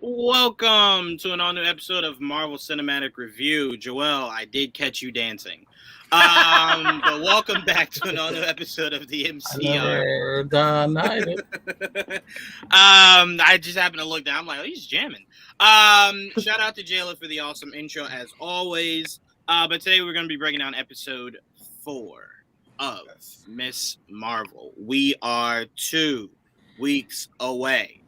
Welcome to an all-new episode of Marvel Cinematic Review. Joel, I did catch you dancing. But welcome back to an all-new episode of the MCR. I never denied it. I just happened to look down. I'm like, oh, he's jamming. Shout out to Jayla for the awesome intro, as always. But today we're going to be breaking down episode 4 of Miss Marvel. We are 2 weeks away.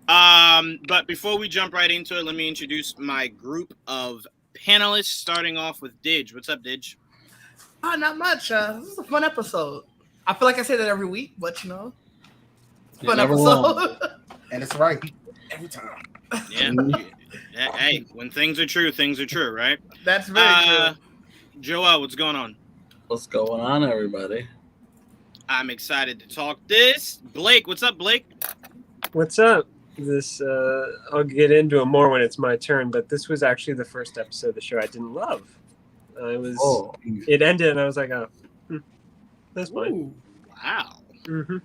But before we jump right into it, let me introduce my group of panelists, starting off with Didge. What's up, Didge? Not much. This is a fun episode. I feel like I say that every week, but fun episode. And it's right every time. Yeah. Hey, when things are true, right? That's very true. Joel, what's going on? What's going on, everybody? I'm excited to talk this. Blake, what's up, Blake? What's up? I'll get into it more when it's my turn, but this was actually the first episode of the show I didn't love. It ended and I was like, that's fine. Ooh, wow. Mm-hmm.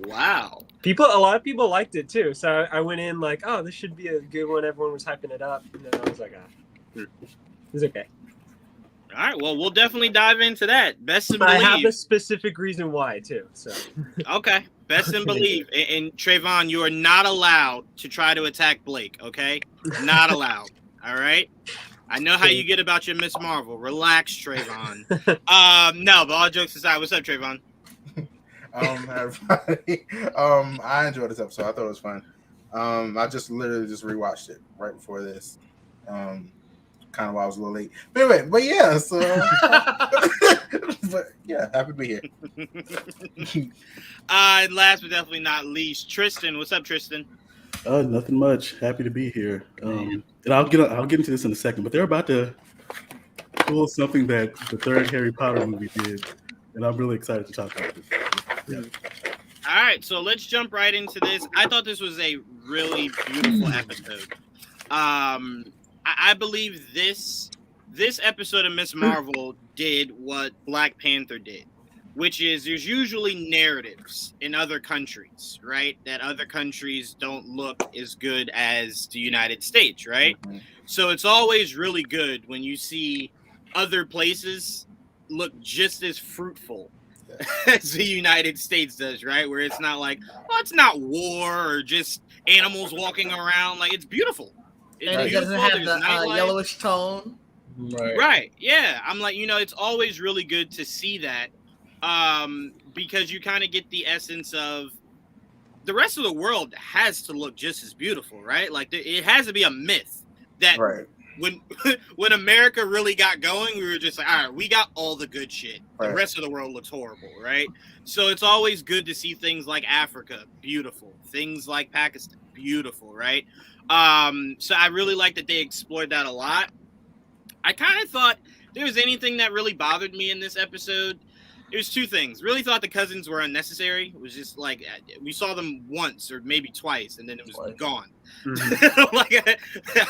Wow. A lot of people liked it too, so I went in like, oh, this should be a good one. Everyone was hyping it up, and then I was like, it's okay. All right, well, we'll definitely dive into that. Best in believe. I have a specific reason why too. So okay, best in believe. And Trayvon, you are not allowed to try to attack Blake. Okay, not allowed. All right. I know how you get about your Miss Marvel. Relax, Trayvon. No, but all jokes aside, what's up, Trayvon? Everybody. I enjoyed this episode. I thought it was fun. I literally rewatched it right before this. Kind of while I was a little late. But yeah, so but yeah, happy to be here. And last but definitely not least, Tristan. What's up, Tristan? Nothing much. Happy to be here. And I'll get into this in a second, but they're about to pull something that the third Harry Potter movie did, and I'm really excited to talk about this. Yeah. All right, so let's jump right into this. I thought this was a really beautiful episode. I believe this episode of Miss Marvel did what Black Panther did, which is there's usually narratives in other countries, right? That other countries don't look as good as the United States, right? Mm-hmm. So it's always really good when you see other places look just as fruitful as the United States does, right? Where it's not like, oh, it's not war or just animals walking around. Like, it's beautiful. And it doesn't have the yellowish tone. Right. Yeah. I'm like, it's always really good to see that because you kind of get the essence of the rest of the world has to look just as beautiful, right? Like, it has to be a myth that when America really got going, we were just like, all right, we got all the good shit. The rest of the world looks horrible, right? So it's always good to see things like Africa, beautiful. Things like Pakistan, beautiful, right? So I really like that they explored that a lot. I kind of thought if there was anything that really bothered me in this episode, there's 2 things. Really thought the cousins were unnecessary. It was just like we saw them once or maybe twice, and then it was gone. Mm-hmm. Like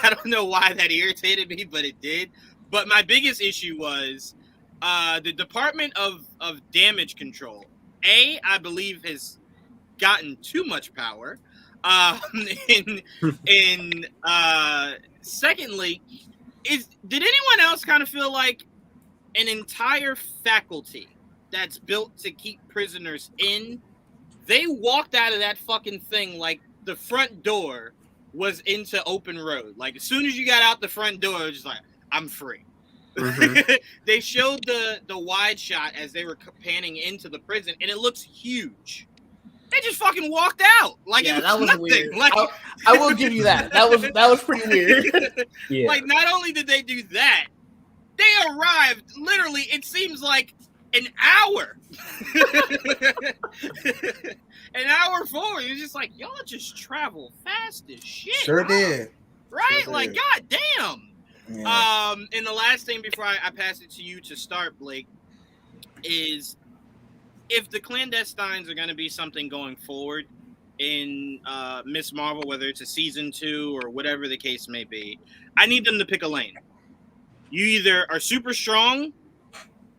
I don't know why that irritated me, but it did. But my biggest issue was the Department of Damage Control. I believe has gotten too much power. Secondly, did anyone else kind of feel like an entire faculty that's built to keep prisoners in, they walked out of that fucking thing like the front door was into open road. Like, as soon as you got out the front door, it was just like, I'm free. Mm-hmm. They showed the wide shot as they were panning into the prison, and it looks huge. They just fucking walked out. Like, it was that was nothing. Weird. Like, I will give you that. That was pretty weird. Yeah. Like, not only did they do that, they arrived literally, it seems like an hour. An hour forward. You're just like, y'all just travel fast as shit. Sure did. Right? Sure like, did. god damn. Yeah. And the last thing before I pass it to you to start, Blake, is if the clandestines are going to be something going forward in Miss Marvel, whether it's a season 2 or whatever the case may be, I need them to pick a lane. You either are super strong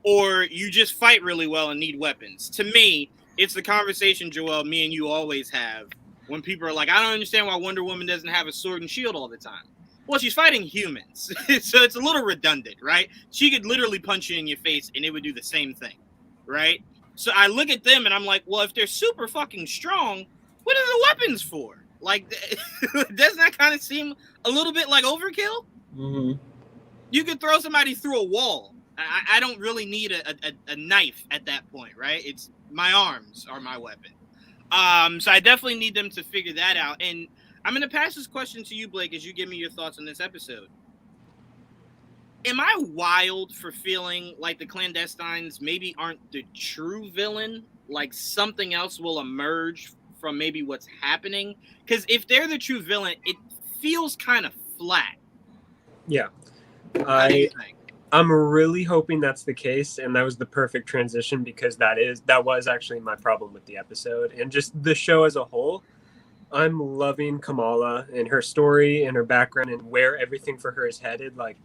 or you just fight really well and need weapons. To me, it's the conversation, Joel, me and you always have. when people are like, I don't understand why Wonder Woman doesn't have a sword and shield all the time. Well, she's fighting humans, so it's a little redundant, right? She could literally punch you in your face and it would do the same thing, right? So I look at them and I'm like, well, if they're super fucking strong, what are the weapons for? Like, doesn't that kind of seem a little bit like overkill? Mm-hmm. You could throw somebody through a wall. I don't really need a knife at that point, right? It's my arms are my weapon. So I definitely need them to figure that out. And I'm going to pass this question to you, Blake, as you give me your thoughts on this episode. Am I wild for feeling like the clandestines maybe aren't the true villain? Like something else will emerge from maybe what's happening? Because if they're the true villain, it feels kind of flat. Yeah. How do you think? I'm really hoping that's the case, and that was the perfect transition because that was actually my problem with the episode and just the show as a whole. I'm loving Kamala and her story and her background and where everything for her is headed. Like,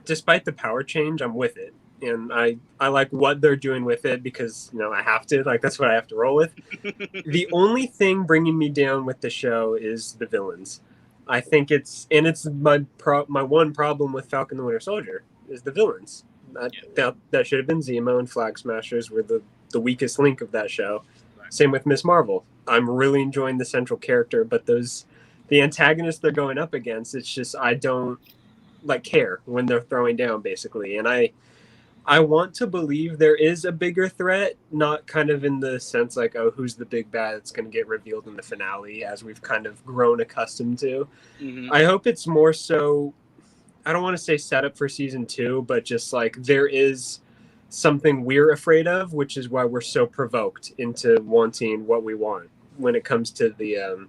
despite the power change, I'm with it. And I like what they're doing with it because, I have to. Like, that's what I have to roll with. The only thing bringing me down with the show is the villains. I think it's my one problem with Falcon the Winter Soldier is the villains. That should have been Zemo, and Flag Smashers were the weakest link of that show. Right. Same with Miss Marvel. I'm really enjoying the central character, but the antagonists they're going up against, it's just I don't care when they're throwing down basically. And I want to believe there is a bigger threat, not kind of in the sense like, oh, who's the big bad that's going to get revealed in the finale, as we've kind of grown accustomed to. Mm-hmm. I hope it's more so, I don't want to say set up for season 2, but just like there is something we're afraid of, which is why we're so provoked into wanting what we want when it comes to the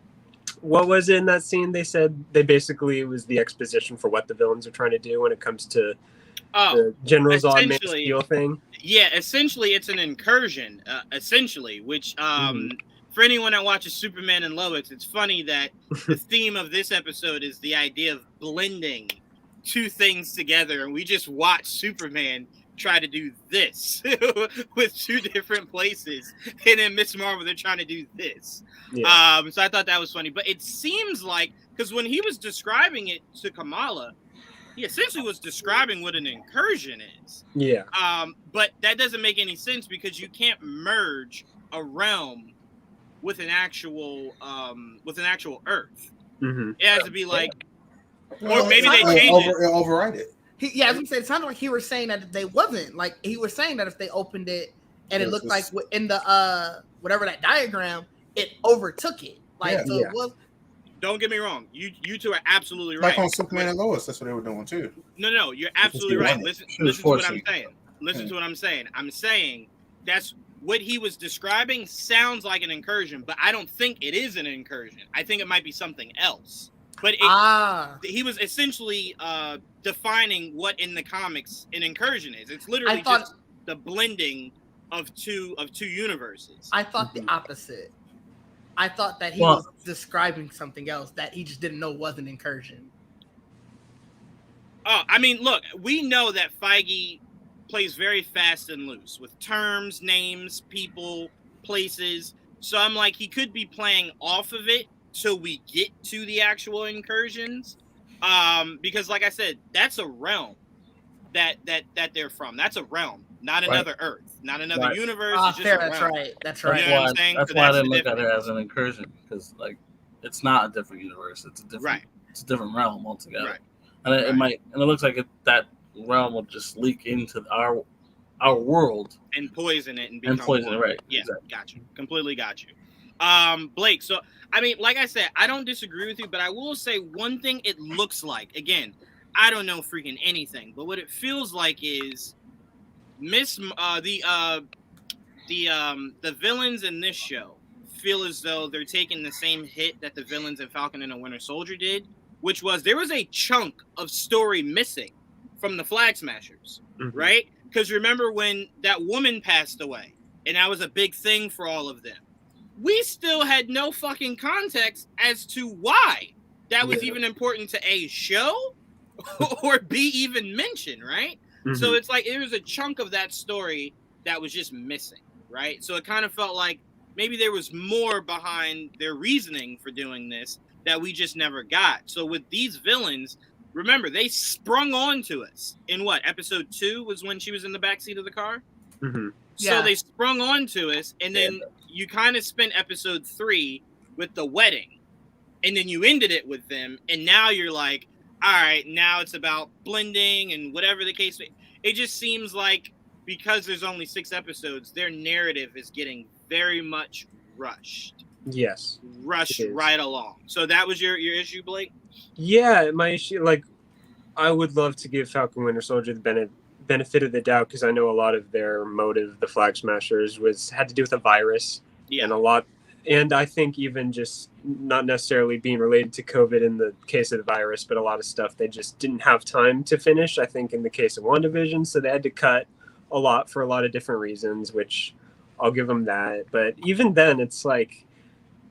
what was it in that scene? They said it was the exposition for what the villains are trying to do when it comes to the General Zod Man Steel thing. Yeah, essentially it's an incursion, which for anyone that watches Superman and Lois, it's funny that the theme of this episode is the idea of blending two things together, and we just watch Superman try to do this with two different places, and then Miss Marvel they're trying to do this. Yeah. So I thought that was funny, but it seems like because when he was describing it to Kamala, he essentially was describing what an incursion is. Yeah. But that doesn't make any sense because you can't merge a realm with an actual Earth. Mm-hmm. It has to be like, or maybe they change it. Override it. I was gonna say it sounded like he was saying that they wasn't like he was saying that if they opened it and it looked like in the whatever that diagram, it overtook it. It was. Don't get me wrong. You two are absolutely right. Like on Superman and Lois, that's what they were doing too. No, you're absolutely right. Listen to what I'm saying. Listen to what I'm saying. I'm saying that's what he was describing sounds like an incursion, but I don't think it is an incursion. I think it might be something else. But he was essentially defining what in the comics an incursion is. It's literally just the blending of two universes. I thought the opposite. I thought that he was describing something else that he just didn't know was an incursion. Oh, I mean, look, we know that Feige plays very fast and loose with terms, names, people, places. So I'm like, he could be playing off of it till we get to the actual incursions. Because like I said, that's a realm that they're from. That's a realm, not another Earth, not another universe. It's just that's right. That's right. You know what I'm saying? That's why I didn't look at it as an incursion, because it's not a different universe. It's a different, it's a different realm altogether. Right. And it might, and it looks like that realm will just leak into our world and poison it and poison it. Right? Yeah, exactly. Got you. Completely got you. Blake. So I mean, like I said, I don't disagree with you, but I will say one thing. It looks like, again, I don't know freaking anything, but what it feels like is the villains in this show feel as though they're taking the same hit that the villains in Falcon and the Winter Soldier did, which was there was a chunk of story missing from the Flag Smashers, right? Because remember when that woman passed away, and that was a big thing for all of them. We still had no fucking context as to why that was even important to A, show, or B, even mention, right? Mm-hmm. So it's like there was a chunk of that story that was just missing, right? So it kind of felt like maybe there was more behind their reasoning for doing this that we just never got. So with these villains, remember, they sprung on to us in what, episode 2 was when she was in the backseat of the car? Mm-hmm. So they sprung on to us, and then you kind of spent episode 3 with the wedding, and then you ended it with them, and now you're like, all right, now it's about blending and whatever the case may be. It just seems like because there's only 6 episodes, their narrative is getting very much rushed. Yes. Rushed right along. So that was your issue, Blake? Yeah, my issue, like, I would love to give Falcon Winter Soldier the benefit of the doubt, because I know a lot of their motive, the Flag Smashers, had to do with a virus. Yeah. And I think even just not necessarily being related to COVID in the case of the virus, but a lot of stuff they just didn't have time to finish, I think, in the case of WandaVision. So they had to cut a lot for a lot of different reasons, which I'll give them that. But even then, it's like,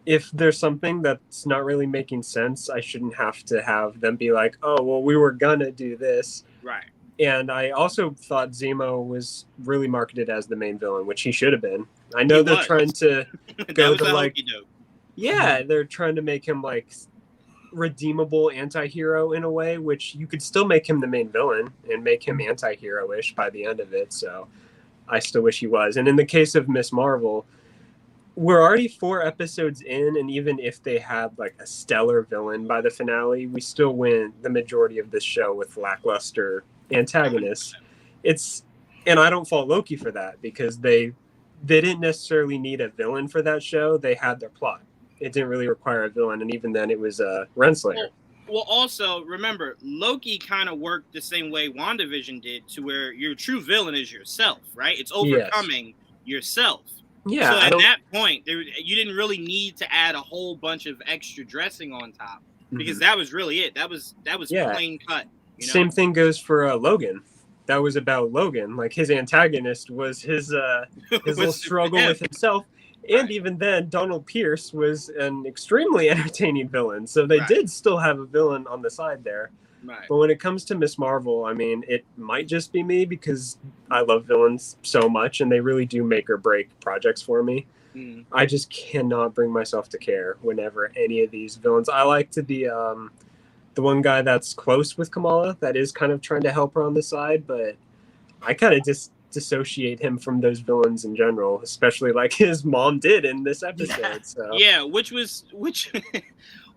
if there's something that's not really making sense, I shouldn't have to have them be like, oh, well, we were going to do this. Right. And I also thought Zemo was really marketed as the main villain, which he should have been. I know they're trying to go to like, yeah, they're trying to make him like redeemable anti-hero in a way, which you could still make him the main villain and make him anti-hero-ish by the end of it. So I still wish he was. And in the case of Miss Marvel, we're already 4 episodes in, and even if they had like a stellar villain by the finale, we still win the majority of this show with lackluster antagonists. And I don't fault Loki for that, because they didn't necessarily need a villain for that show. They had their plot. It didn't really require a villain, and even then it was Renslayer. Well, also, remember, Loki kind of worked the same way WandaVision did, to where your true villain is yourself, right? It's overcoming yourself. Yeah. So at that point, you didn't really need to add a whole bunch of extra dressing on top, because that was really it. That was plain cut. You know? Same thing goes for Logan. That was about Logan. Like, his antagonist was his little struggle with himself. And even then, Donald Pierce was an extremely entertaining villain. So they did still have a villain on the side there. Right. But when it comes to Miss Marvel, I mean, it might just be me, because I love villains so much, and they really do make or break projects for me. I just cannot bring myself to care whenever any of these villains. I like to be the one guy that's close with Kamala, that is kind of trying to help her on the side, but I kind of just dissociate him from those villains in general, especially like his mom did in this episode. Yeah, which was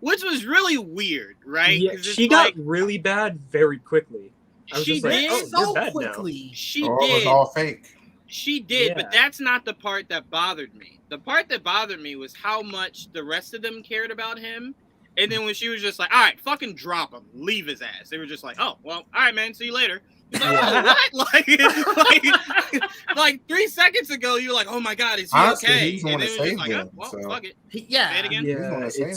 really weird, right? Yeah, she got really bad very quickly. I was she just like, did oh, so you're bad quickly. now. She It did. was all fake. She did, but that's not the part that bothered me. The part that bothered me was how much the rest of them cared about him. And then when she was just like, all right, fucking drop him, leave his ass. They were just like, oh, well, all right, man, see you later. Like, oh, what? Like 3 seconds ago, you were like, oh my God, is he okay? He's And going to then it was save just like, them. well, So. fuck it. Say it again. He's going to save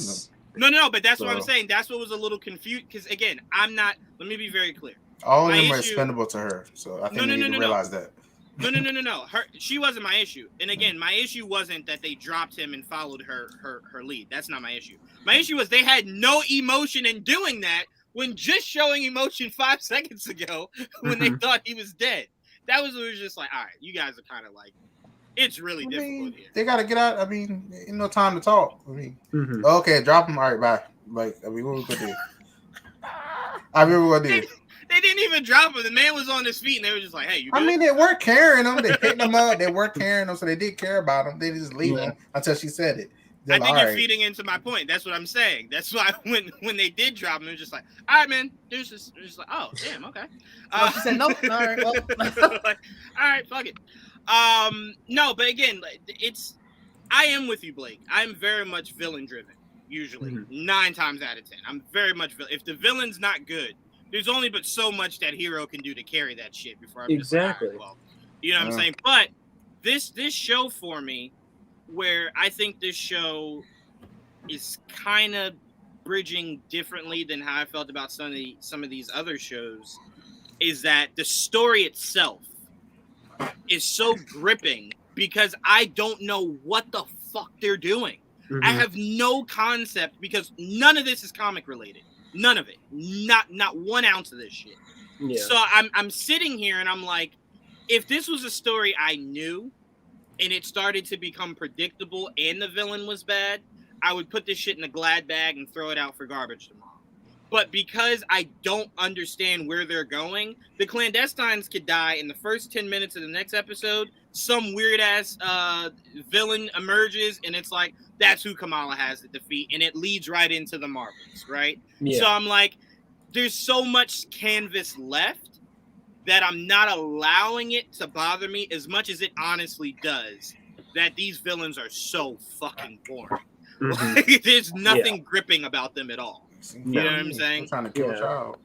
them. No, but that's what I'm saying. That's what was a little confused. Because again, let me be very clear. All of them are expendable to her. So I think they need to realize that. No. She wasn't my issue. And again, my issue wasn't that they dropped him and followed her lead. That's not my issue. My issue was they had no emotion in doing that, when just showing emotion 5 seconds ago when they thought he was dead. That was just like, all right, you guys are kind of like, it's really difficult here. They got to get out. I mean, ain't no time to talk. I mean, okay, drop him. All right, bye. Like, I mean, what we going to do? They didn't even drop him. The man was on his feet, and they were just like, hey, you good? I mean, they were carrying him. They picked him up. They were carrying him, so they did care about him. They just leave him until she said it. I think you're feeding into my point. That's what I'm saying. That's why when they did drop him, it was just like, all right, man. There's just like, oh, damn, okay. She said, nope. All right, well. Like, all right, fuck it. No, but again, I am with you, Blake. I'm very much villain driven, usually. 9 times out of 10. I'm very much if the villain's not good, there's only but so much that hero can do to carry that shit before I'm just like, all right, well, you know what I'm saying? But this show for me, where I think this show is kind of bridging differently than how I felt about some of these other shows, is that the story itself is so gripping, because I don't know what the fuck they're doing. I have no concept, because none of this is comic related. None of it. Not 1 ounce of this shit. Yeah. So I'm sitting here and I'm like, if this was a story I knew, and it started to become predictable and the villain was bad, I would put this shit in a glad bag and throw it out for garbage tomorrow. But because I don't understand where they're going, the clandestines could die in the first 10 minutes of the next episode. Some weird ass villain emerges, and it's like, that's who Kamala has to defeat, and it leads right into the Marvels, right? Yeah. So I'm like, there's so much canvas left that I'm not allowing it to bother me as much as it honestly does, that these villains are so fucking boring. Mm-hmm. Like, there's nothing gripping about them at all. You know what I'm saying? I'm trying to kill a child.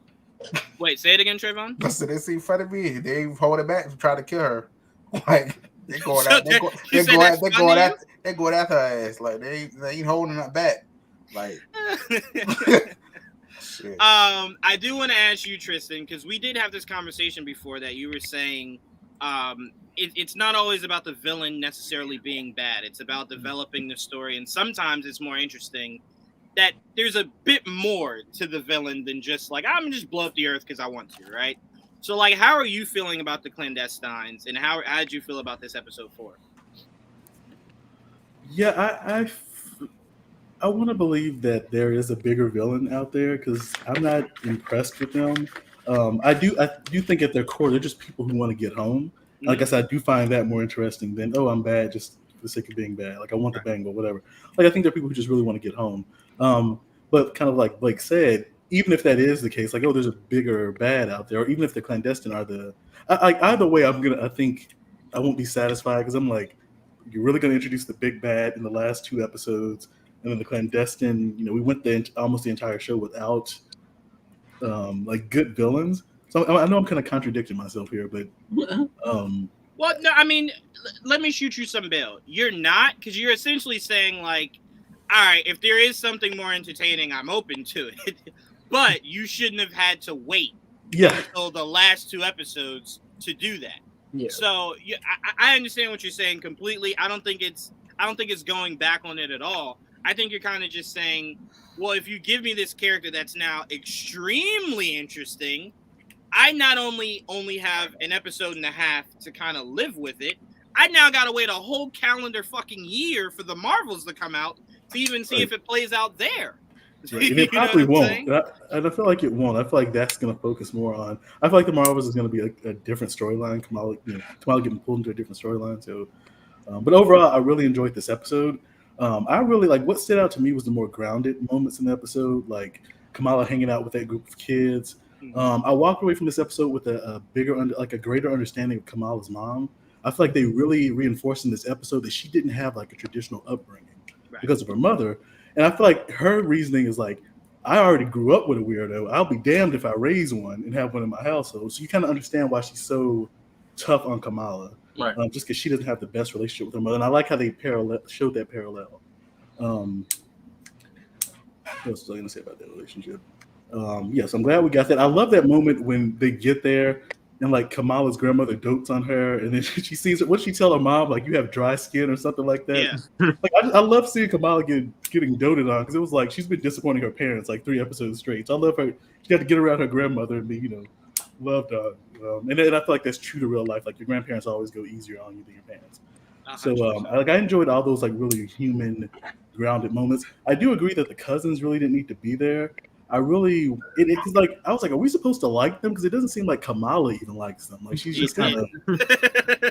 Wait, say it again, Trayvon. I said, they seem funny to me. They hold it back to try to kill her. Like, they going out, they going after her ass. Like, they ain't holding her back. Like, shit. I do want to ask you, Tristan, because we did have this conversation before that you were saying it's not always about the villain necessarily being bad. It's about developing the story, and sometimes it's more interesting that there's a bit more to the villain than just like, I'm gonna just blow up the earth because I want to, right? So, like, how are you feeling about the clandestines, and how did you feel about this episode 4? Yeah, I want to believe that there is a bigger villain out there because I'm not impressed with them. I do think at their core they're just people who want to get home. Mm-hmm. Like I said, I do find that more interesting than, oh, I'm bad just for the sake of being bad. Like, I want the bang or whatever. Like, I think there are people who just really want to get home. But kind of like Blake said, even if that is the case, like, oh, there's a bigger bad out there, or even if the clandestine are either way, I think I won't be satisfied because I'm like, you're really going to introduce the big bad in the last 2 episodes, and then the clandestine, we went almost the entire show without like good villains. So I know I'm kind of contradicting myself here, but well, no, I mean, let me shoot you some bail. You're not, because you're essentially saying like, all right, if there is something more entertaining, I'm open to it. But you shouldn't have had to wait until the last 2 episodes to do that. Yeah. So I understand what you're saying completely. I don't think it's going back on it at all. I think you're kind of just saying, well, if you give me this character that's now extremely interesting, I not only have an episode and a half to kind of live with it, I now got to wait a whole calendar fucking year for the Marvels to come out to even see if it plays out there. Right. And it probably won't. And I feel like it won't. I feel like that's going to focus more on. I feel like the Marvels is going to be a different storyline. Kamala getting pulled into a different storyline. So, but overall, I really enjoyed this episode. I really like what stood out to me was the more grounded moments in the episode, like Kamala hanging out with that group of kids. I walked away from this episode with a greater understanding of Kamala's mom. I feel like they really reinforced in this episode that she didn't have like a traditional upbringing because of her mother. And I feel like her reasoning is like, I already grew up with a weirdo. I'll be damned if I raise one and have one in my household. So you kind of understand why she's so tough on Kamala, right? Just because she doesn't have the best relationship with her mother. And I like how they showed that parallel. What else was I going to say about that relationship? Yes, I'm glad we got that. I love that moment when they get there and like Kamala's grandmother dotes on her, and then she sees it. What did she tell her mom? Like, you have dry skin or something like that. Yeah. Like I love seeing Kamala getting doted on because it was like she's been disappointing her parents like 3 episodes straight. So I love her. She got to get around her grandmother and be loved on. And I feel like that's true to real life. Like your grandparents always go easier on you than your parents. 100%. So I enjoyed all those like really human, grounded moments. I do agree that the cousins really didn't need to be there. I was like, are we supposed to like them? Because it doesn't seem like Kamala even likes them. Like she's just kind of,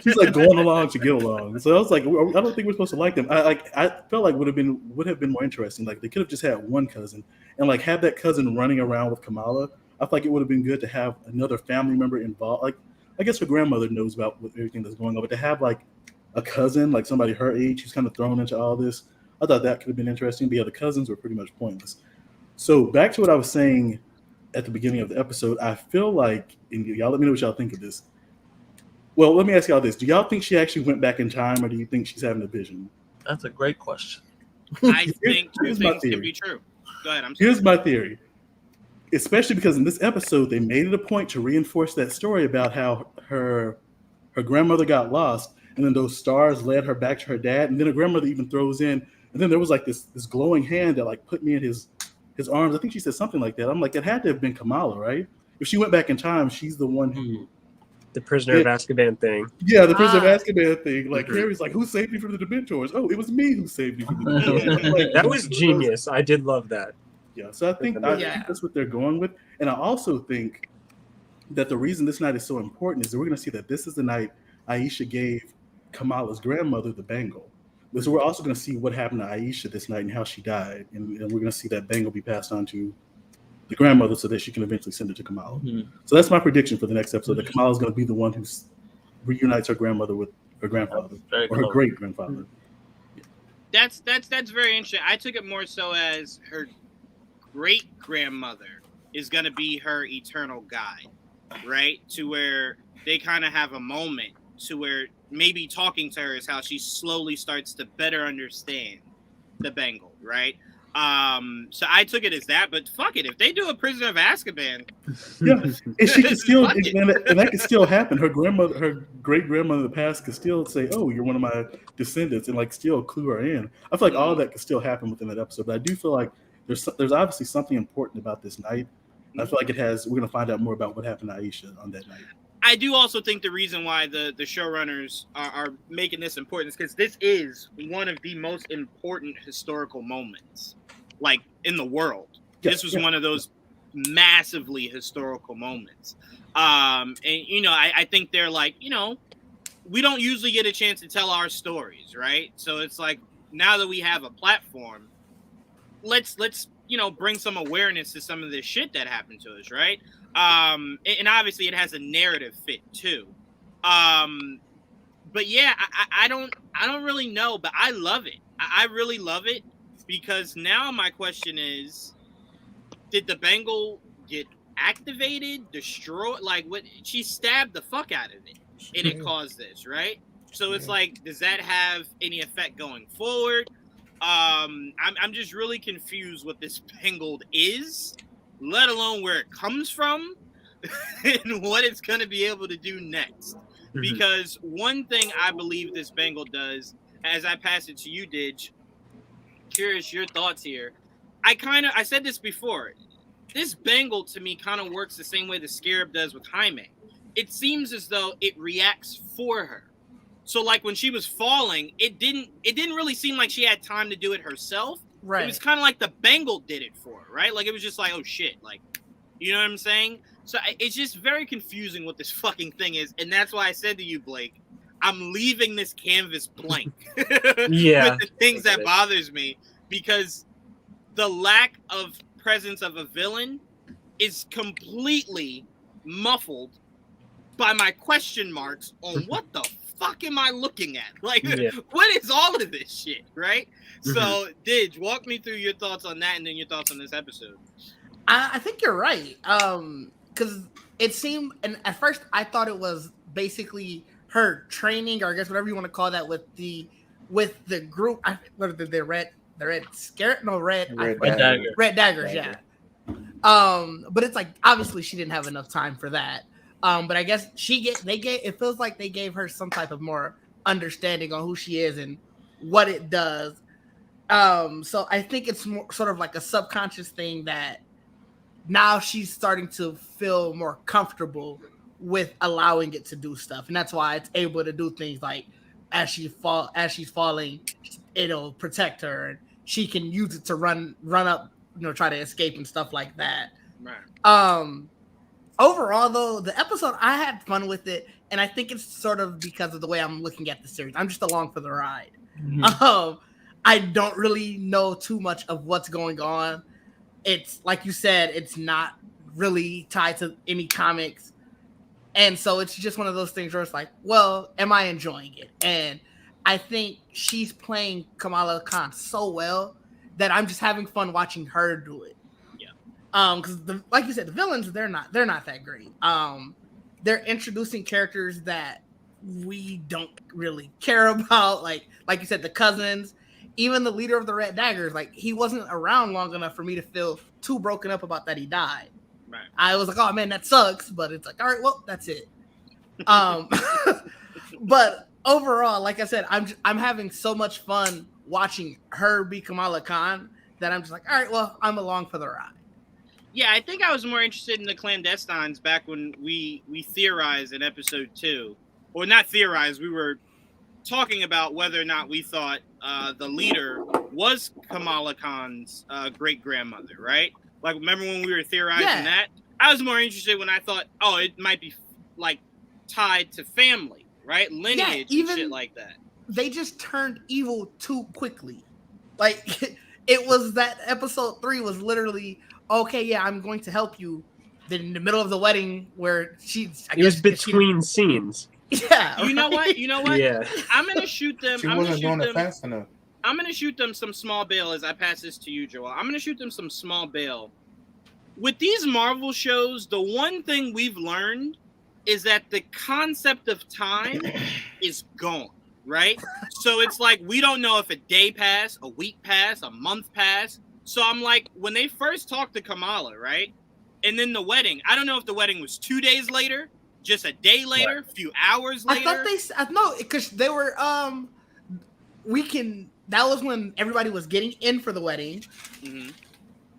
she's like going along to get along. So I was like, I don't think we're supposed to like them. I felt like would have been more interesting. Like they could have just had one cousin and like have that cousin running around with Kamala. I feel like it would have been good to have another family member involved. Like I guess her grandmother knows about everything that's going on, but to have like a cousin, like somebody her age, who's kind of thrown into all this, I thought that could have been interesting. But yeah, the cousins were pretty much pointless. So back to what I was saying at the beginning of the episode, I feel like, and y'all let me know what y'all think of this. Well, let me ask y'all this. Do y'all think she actually went back in time, or do you think she's having a vision? That's a great question. I think 2 things can be true. Go ahead. Here's my theory. Especially because in this episode, they made it a point to reinforce that story about how her grandmother got lost, and then those stars led her back to her dad, and then her grandmother even throws in, and then there was like this glowing hand that like put me in his arms. I think she said something like that. I'm like, it had to have been Kamala, right? If she went back in time, she's the one who The prisoner of Azkaban thing. Yeah, the prisoner of Azkaban thing. Like Harry's like, who saved me from the Dementors? Oh, it was me who saved you from the Dementors. Like, that was genius. I did love that. Yeah, so I think that's what they're going with. And I also think that the reason this night is so important is that we're going to see that this is the night Aisha gave Kamala's grandmother the bangle. So we're also going to see what happened to Aisha this night and how she died. And we're going to see that bangle be passed on to the grandmother so that she can eventually send it to Kamala. Mm-hmm. So that's my prediction for the next episode, that Kamala's going to be the one who reunites her grandmother with her grandfather or her great-grandfather. Yeah. That's very interesting. I took it more so as her great-grandmother is going to be her eternal guide, right? To where they kind of have a moment to where maybe talking to her is how she slowly starts to better understand the bangle, right? So I took it as that, but fuck it. If they do a Prisoner of Azkaban, and she can still, and that can still happen. Her grandmother, her great grandmother of the past, could still say, "Oh, you're one of my descendants," and like still clue her in. I feel like all that could still happen within that episode. But I do feel like there's obviously something important about this night. I feel like it has. We're gonna find out more about what happened to Aisha on that night. I do also think the reason why the showrunners are making this important is because this is one of the most important historical moments, like, in the world. This was one of those massively historical moments. And, I think they're like, we don't usually get a chance to tell our stories, right? So it's like, now that we have a platform, let's bring some awareness to some of this shit that happened to us, right? And obviously it has a narrative fit too. But yeah, I don't really know, but I love it. I really love it, because now my question is, did the bangle get activated, destroyed? Like, what? She stabbed the fuck out of it, and it caused this, right? So it's like, does that have any effect going forward? I'm just really confused what this bangle is, let alone where it comes from and what it's going to be able to do next. Mm-hmm. Because one thing I believe this bangle does, as I pass it to you, Didge, curious your thoughts here. I said this before, this bangle to me kind of works the same way the scarab does with Jaime. It seems as though it reacts for her. So like when she was falling, it didn't really seem like she had time to do it herself. Right. It was kind of like the bangle did it for her, right? Like it was just like, oh shit, like, you know what I'm saying? So it's just very confusing what this fucking thing is, and that's why I said to you, Blake, I'm leaving this canvas blank. Yeah. With the things that bothers me, because the lack of presence of a villain is completely muffled by my question marks on what the fuck am I looking at? Like, what is all of this shit, right? Mm-hmm. So, Didge, walk me through your thoughts on that, and then your thoughts on this episode. I think you're right. Because it seemed, and at first I thought it was basically her training, or I guess whatever you want to call that, with the group. What are the red daggers, yeah. But it's like, obviously she didn't have enough time for that. But I guess it feels like they gave her some type of more understanding on who she is and what it does. So I think it's more sort of like a subconscious thing that now she's starting to feel more comfortable with allowing it to do stuff. And that's why it's able to do things like as she's falling, it'll protect her, and she can use it to run up, try to escape and stuff like that. Right. Overall, though, the episode, I had fun with it, and I think it's sort of because of the way I'm looking at the series. I'm just along for the ride. Mm-hmm. I don't really know too much of what's going on. It's like you said, it's not really tied to any comics, and so it's just one of those things where it's like, well, am I enjoying it? And I think she's playing Kamala Khan so well that I'm just having fun watching her do it. Because like you said, the villains, they're not that great. They're introducing characters that we don't really care about, like you said, the cousins, even the leader of the Red Daggers. Like, he wasn't around long enough for me to feel too broken up about that he died. Right. I was like, oh man, that sucks, but it's like, all right, well, that's it. But overall, like I said, I'm having so much fun watching her be Kamala Khan that I'm just like, all right, well, I'm along for the ride. Yeah, I think I was more interested in the clandestines back when we theorized in episode 2. Or not theorized, we were talking about whether or not we thought the leader was Kamala Khan's great-grandmother, right? Like, remember when we were theorizing that? I was more interested when I thought, oh, it might be, like, tied to family, right? Lineage and shit like that. They just turned evil too quickly. Like, it was that episode 3 was literally, okay, yeah, I'm going to help you. Then in the middle of the wedding where it was between scenes. Yeah. You know what? Yeah. I'm going to shoot them. She wasn't doing it fast enough. I'm going to shoot them some small bail as I pass this to you, Joel. I'm going to shoot them some small bail. With these Marvel shows, the one thing we've learned is that the concept of time is gone, right? So it's like, we don't know if a day passed, a week passed, a month passed. So I'm like, when they first talked to Kamala, right? And then the wedding, I don't know if the wedding was 2 days later, just a day later, a few hours later. I thought no, because they were, that was when everybody was getting in for the wedding. Mm-hmm.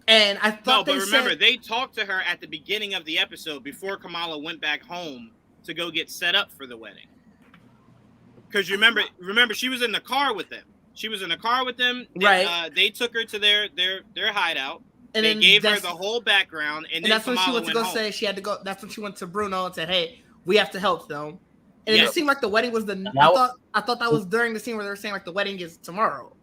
And I thought they talked to her at the beginning of the episode before Kamala went back home to go get set up for the wedding. Because you remember she was in the car with them. Right. They took her to their hideout. And they gave her the whole background. And then that's when Kamala she went to go home. say she had to go. That's when she went to Bruno and said, "Hey, we have to help them." And it seemed like the wedding was I thought that was during the scene where they were saying like the wedding is tomorrow.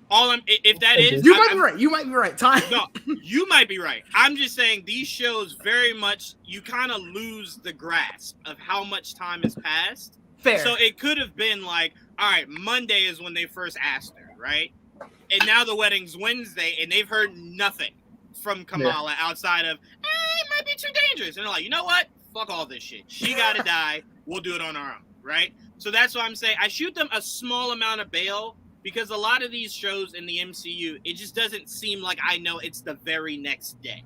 If that is, you might be right. You might be right. Time. No, you might be right. I'm just saying these shows very much, you kind of lose the grasp of how much time has passed. Fair. So it could have been like, all right, Monday is when they first asked her, right? And now the wedding's Wednesday, and they've heard nothing from Kamala outside of, it might be too dangerous. And they're like, you know what? Fuck all this shit. She got to die. We'll do it on our own, right? So that's why I'm saying I shoot them a small amount of bail, because a lot of these shows in the MCU, it just doesn't seem like I know it's the very next day,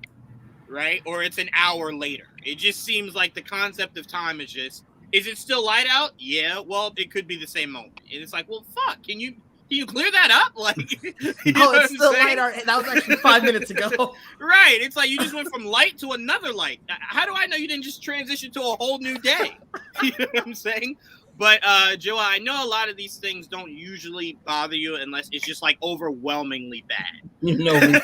right? Or it's an hour later. It just seems like the concept of time is just, is it still light out? Yeah, well, it could be the same moment. And it's like, well, fuck, can you clear that up? Like, it's still light out. That was actually 5 minutes ago. Right. It's like you just went from light to another light. How do I know you didn't just transition to a whole new day? You know what I'm saying? But, Joel, I know a lot of these things don't usually bother you unless it's just, like, overwhelmingly bad. You know me.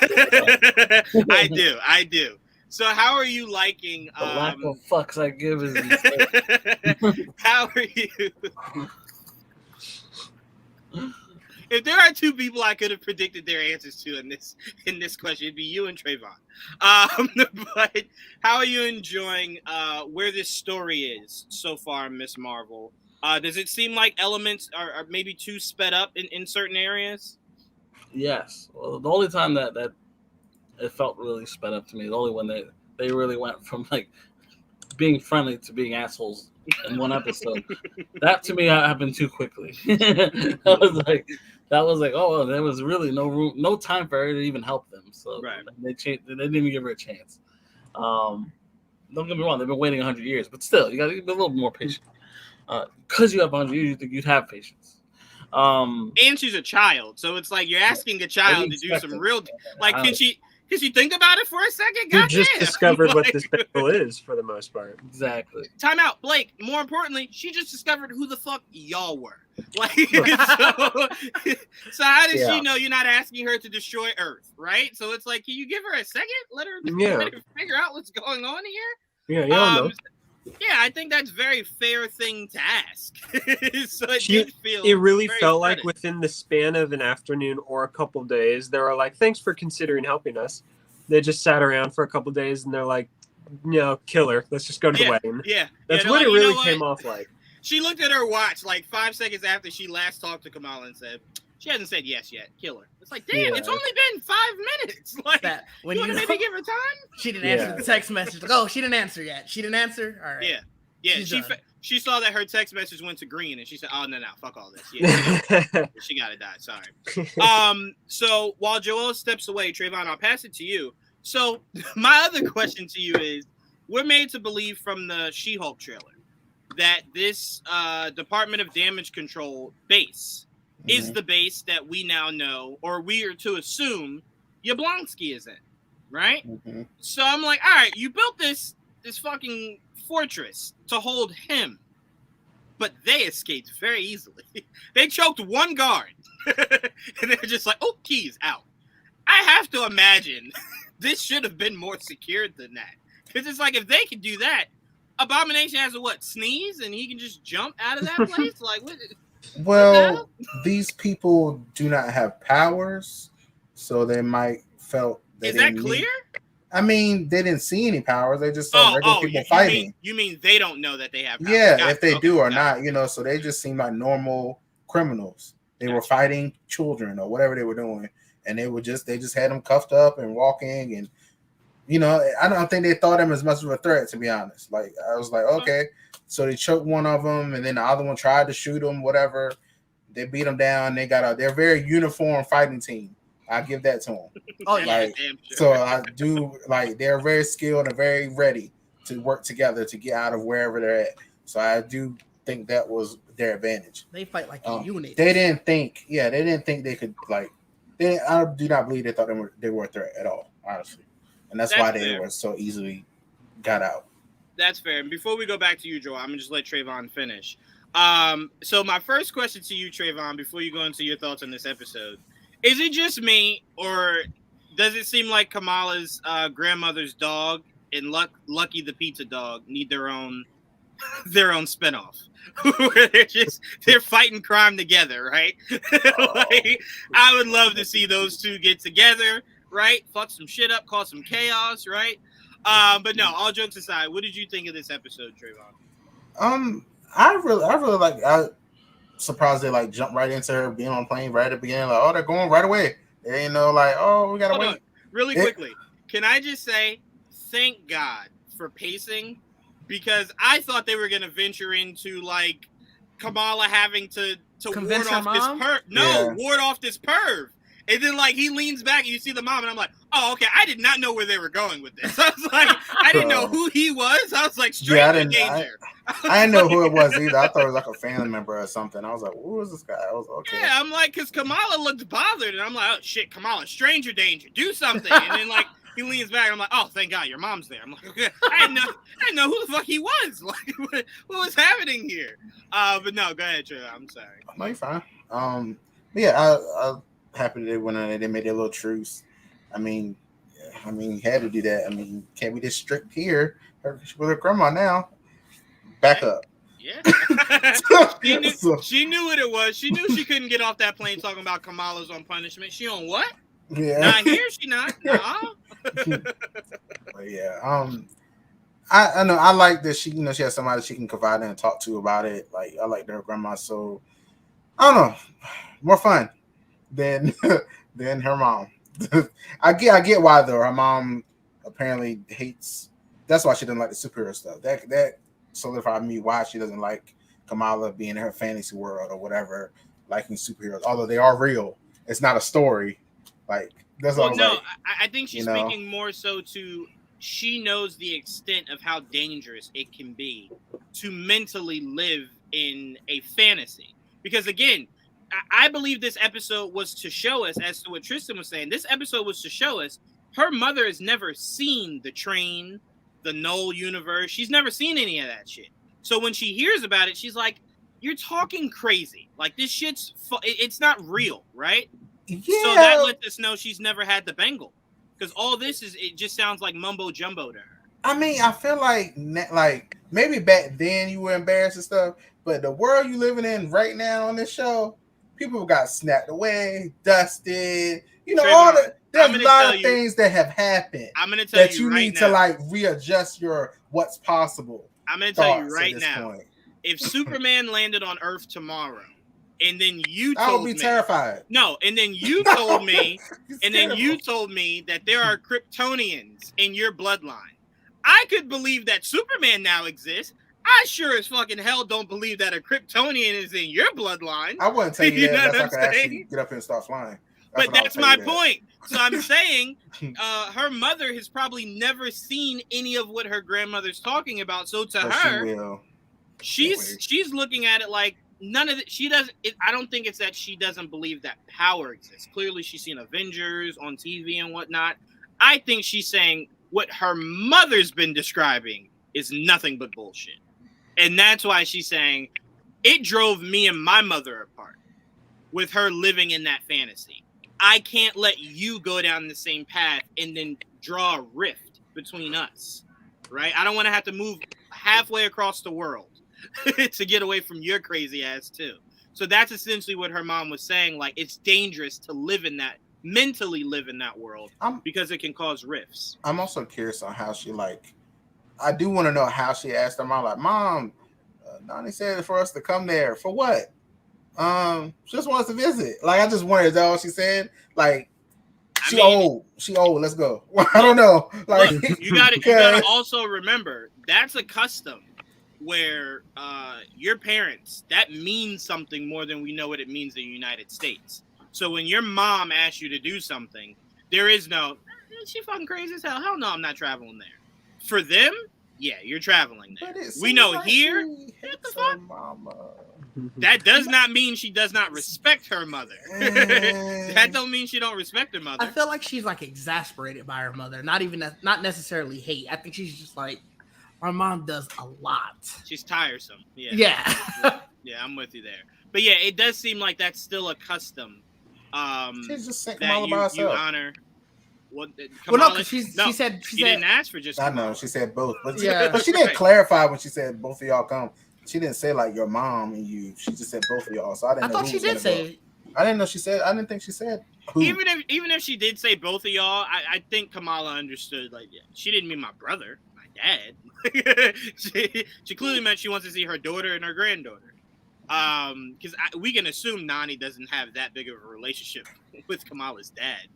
I do. So how are you liking... the lack of fucks I give is... How are you... If there are two people I could have predicted their answers to in this question, it'd be you and Trayvon. But how are you enjoying where this story is so far, Miss Marvel? Does it seem like elements are maybe too sped up in certain areas? Yes. Well, the only time that it felt really sped up to me, the only when they really went from like being friendly to being assholes in one episode. That to me happened too quickly. That was like, oh, there was really no room, no time for her to even help them. So they didn't even give her a chance. Don't get me wrong, they've been waiting 100 years, but still, you got to be a little more patient. Because you have 100 years, you think you'd have patience. And she's a child, so it's like you're asking a child to do some real, like, can she think about it for a second? You just discovered what this battle is for the most part. Exactly. Time out, Blake. More importantly, she just discovered who the fuck y'all were. Like, so how does she know you're not asking her to destroy Earth, right? So it's like, can you give her a second? Let her figure out what's going on here. Yeah, you don't know. Yeah, I think that's a very fair thing to ask. So it really felt like within the span of an afternoon or a couple days, they were like, thanks for considering helping us. They just sat around for a couple days and they're like, no, kill her. Let's just go to the wedding. Yeah. That's what it really came off like. She looked at her watch like 5 seconds after she last talked to Kamala and said, she hasn't said yes yet. Kill her. It's like, damn, it's only been 5 minutes. Like, you want to maybe give her time? She didn't answer the text message. Like, oh, she didn't answer yet. She didn't answer? All right. Yeah. She saw that her text message went to green, and she said, oh, no, fuck all this. Yeah, she got to die. Sorry. So while Joel steps away, Trayvon, I'll pass it to you. So my other question to you is, we're made to believe from the She-Hulk trailer that this Department of Damage Control base is the base that we now know, or we are to assume Yablonsky is in. right? Mm-hmm. So I'm like, all right, you built this fucking fortress to hold him, but they escaped very easily. They choked one guard, and they're just like, oh, keys out. I have to imagine this should have been more secured than that, because it's like, if they could do that, Abomination has a sneeze, and he can just jump out of that place. Like, what? Well, these people do not have powers, so they might felt Is that clear? I mean, they didn't see any powers. They just saw regular people fighting. You mean they don't know that they have powers? Yeah, if they do or not, so they just seem like normal criminals. They were fighting children or whatever they were doing, and they just had them cuffed up and walking, and I don't think they thought him as much of a threat, to be honest. Like, I was like, okay, so they choked one of them, and then the other one tried to shoot him, whatever. They beat them down. They're a very uniform fighting team. I give that to them. Oh yeah, damn sure. So I do they're very skilled and very ready to work together to get out of wherever they're at. So I do think that was their advantage. They fight like a unit. They didn't think they could I do not believe they thought they were a threat at all, honestly, and that's why they were so easily got out. That's fair. And before we go back to you, Joel, I'm gonna just let Trayvon finish. So my first question to you, Trayvon, before you go into your thoughts on this episode. Is it just me, or does it seem like Kamala's grandmother's dog and Lucky the pizza dog need their own spinoff? Where they're fighting crime together, right? Like, I would love to see those two get together, right? Fuck some shit up, cause some chaos, right? But no, all jokes aside, what did you think of this episode, Trayvon? I really like. Surprised they jump right into her being on a plane right at the beginning. Like, oh, they're going right away. They ain't we gotta wait. Really quickly, can I just say thank God for pacing, because I thought they were gonna venture into Kamala having to ward off this perv. No, ward off this perv. And then he leans back and you see the mom, and I'm like, oh, okay. I did not know where they were going with this. I was like, I didn't know who he was. I was like, stranger danger. I didn't know who it was either. I thought it was a family member or something. I was like, who is this guy? I was okay. Yeah, I'm like, because Kamala looked bothered, and I'm like, oh shit, Kamala, stranger danger, do something. And then he leans back, and I'm like, oh, thank God, your mom's there. I'm like, okay. I didn't know who the fuck he was. What was happening here? But no, go ahead, Trey. I'm sorry. No, you're fine. Yeah, I happy they went on and they made their little truce. I mean, you had to do that. I mean, can't be this strict here with her grandma now. Back up. Yeah. She knew what it was. She knew she couldn't get off that plane talking about Kamala's on punishment. She on what? Yeah. Not here, she not. But yeah. I know I like that she she has somebody she can confide in and talk to about it. I like her grandma, so I don't know. More fun than her mom. I get why though. Her mom apparently hates. That's why she doesn't like the superhero stuff. That solidified me why she doesn't like Kamala being in her fantasy world or whatever, liking superheroes. Although they are real, it's not a story. That's all. No, I think she's speaking more so to. She knows the extent of how dangerous it can be to mentally live in a fantasy. Because again, I believe this episode was to show us, as to what Tristan was saying, this episode was to show us her mother has never seen the train, the Null universe. She's never seen any of that shit. So when she hears about it, she's like, you're talking crazy. This shit's, it's not real, right? Yeah. So that lets us know she's never had the Bengal. Because all this it just sounds like mumbo jumbo to her. I mean, I feel like maybe back then you were embarrassed and stuff, but the world you living in right now on this show, people got snapped away, dusted. Trayvon, there's a lot of things that have happened. I'm gonna tell that you right need now. To readjust your what's possible. I'm gonna tell you right now. If Superman landed on Earth tomorrow, and then you told me, I would be terrified. No, and then you told me, that there are Kryptonians in your bloodline. I could believe that Superman now exists. I sure as fucking hell don't believe that a Kryptonian is in your bloodline. I wouldn't tell you that unless I could actually get up and start flying. That's my point. So I'm saying her mother has probably never seen any of what her grandmother's talking about. So to her, she's looking at it like none of it. She doesn't. I don't think it's that she doesn't believe that power exists. Clearly, she's seen Avengers on TV and whatnot. I think she's saying what her mother's been describing is nothing but bullshit. And that's why she's saying it drove me and my mother apart with her living in that fantasy. I can't let you go down the same path and then draw a rift between us, right? I don't want to have to move halfway across the world to get away from your crazy ass too. So that's essentially what her mom was saying. Like, it's dangerous to mentally live in that world because it can cause rifts. I'm also curious on how she, like, I do want to know how she asked her mom, like, Mom, Nani said for us to come there. For what? She just wants to visit. Like, I just wondered, is that all she said? Like, she old. Let's go. I don't know. Like, look, you gotta also remember that's a custom where your parents, that means something more than we know what it means in the United States. So when your mom asks you to do something, there is no, is she fucking crazy as hell? Hell no, I'm not traveling there. For them, yeah, you're traveling there. We know like here, what the fuck? That does not mean she does not respect her mother. That don't mean she don't respect her mother. I feel like she's like exasperated by her mother. Not necessarily hate. I think she's just like, my mom does a lot. She's tiresome. Yeah. Yeah, I'm with you there. But yeah, it does seem like that's still a custom. She's just saying that you honor. Well, no, because she said she didn't ask for just. I know she said both, but but she didn't clarify when she said both of y'all come. She didn't say like your mom and you. She just said both of y'all. So I didn't. I thought she did say. I didn't know she said. I didn't think she said. Who. Even if she did say both of y'all, I think Kamala understood. Like, yeah, she didn't mean my brother, my dad. she clearly meant she wants to see her daughter and her granddaughter. Because we can assume Nani doesn't have that big of a relationship with Kamala's dad.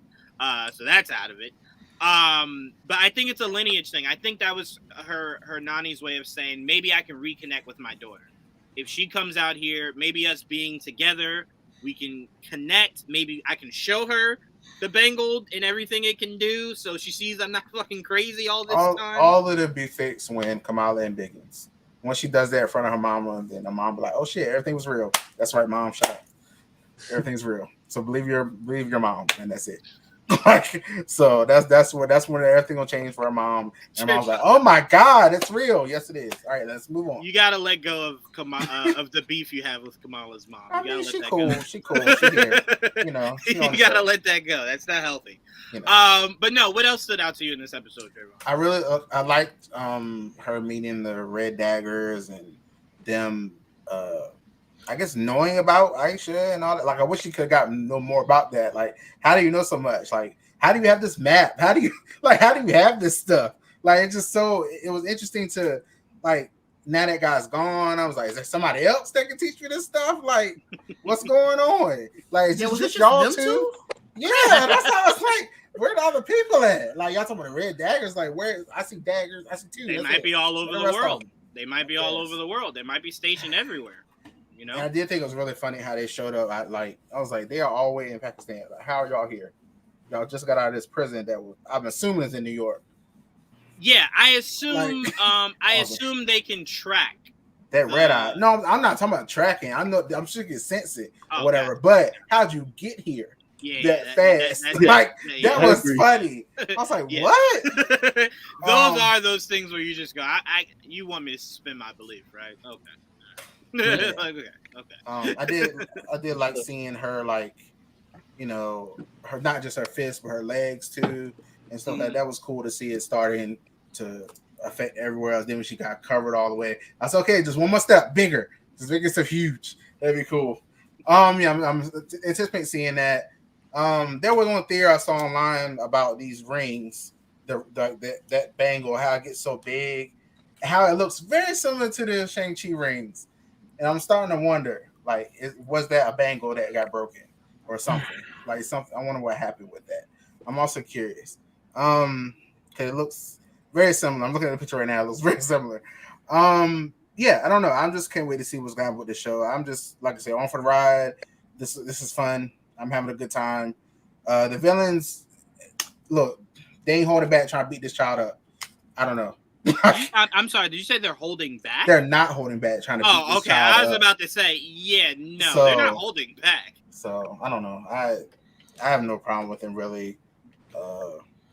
So that's out of it. But I think it's a lineage thing. I think that was her Nani's way of saying, maybe I can reconnect with my daughter. If she comes out here, maybe us being together, we can connect. Maybe I can show her the bangle and everything it can do, so she sees I'm not fucking crazy all this time. All of it be fixed when Kamala and Dickens. When she does that in front of her mama, and then her mom be like, "Oh shit, everything was real." That's right, mom. Shut up. Everything's real. So believe your mom, and that's it. Like, so that's when everything will change for her mom. And mom's like, "Oh my god, it's real." Yes, it is. All right, let's move on. You gotta let go of of the beef you have with Kamala's mom. I mean, she cool. She cool. She here. You know, you gotta let that go. That's not healthy. You know. But no, what else stood out to you in this episode, Trayvon? I really I liked her meeting the Red Daggers and them I guess knowing about Aisha and all that. Like, I wish she could have gotten know more about that. Like, how do you know so much? Like, how do you have this map? How do you have this stuff? Like, it's just it was interesting to, like, now that guy's gone, I was like, is there somebody else that can teach me this stuff? Like, what's going on? Like, is just y'all two? Yeah, that's how it's like. Where the other people at? Like, y'all talking about the Red Daggers? Like, where? I see daggers. I see two. They might be all over the world. They might be all over the world. They might be stationed everywhere. You know? And I did think it was really funny how they showed up. I was like, they are all the way in Pakistan. Like, how are y'all here? Y'all just got out of this prison that I'm assuming is in New York. Yeah, I assume. I assume they can track that red eye. No, I'm not talking about tracking. I'm sure you can sense it or whatever. But how'd you get here? Yeah, fast. That was funny. I was like, what? Those things where you just go, you want me to suspend my belief, right? Okay. Yeah. Okay. I did like seeing her, like, you know, her, not just her fists but her legs too and stuff like that. Was cool to see it starting to affect everywhere else. Then when she got covered all the way, I said, okay, just one more step, bigger, just make it so huge. That'd be cool. Yeah, I'm anticipating seeing that. There was one theory I saw online about these rings, that bangle, how it gets so big, how it looks very similar to the Shang-Chi rings. And I'm starting to wonder, like, was that a bangle that got broken or something? Like, something. I wonder what happened with that. I'm also curious. Because it looks very similar. I'm looking at the picture right now. It looks very similar. Yeah, I don't know. I'm just can't wait to see what's going on with the show. I'm just, like I said, on for the ride. This is fun. I'm having a good time. The villains, look, they ain't holding back trying to beat this child up. I don't know. I'm sorry. Did you say they're holding back? They're not holding back trying to beat this child up. I was about to say, yeah, no, they're not holding back. So I don't know. I have no problem with them really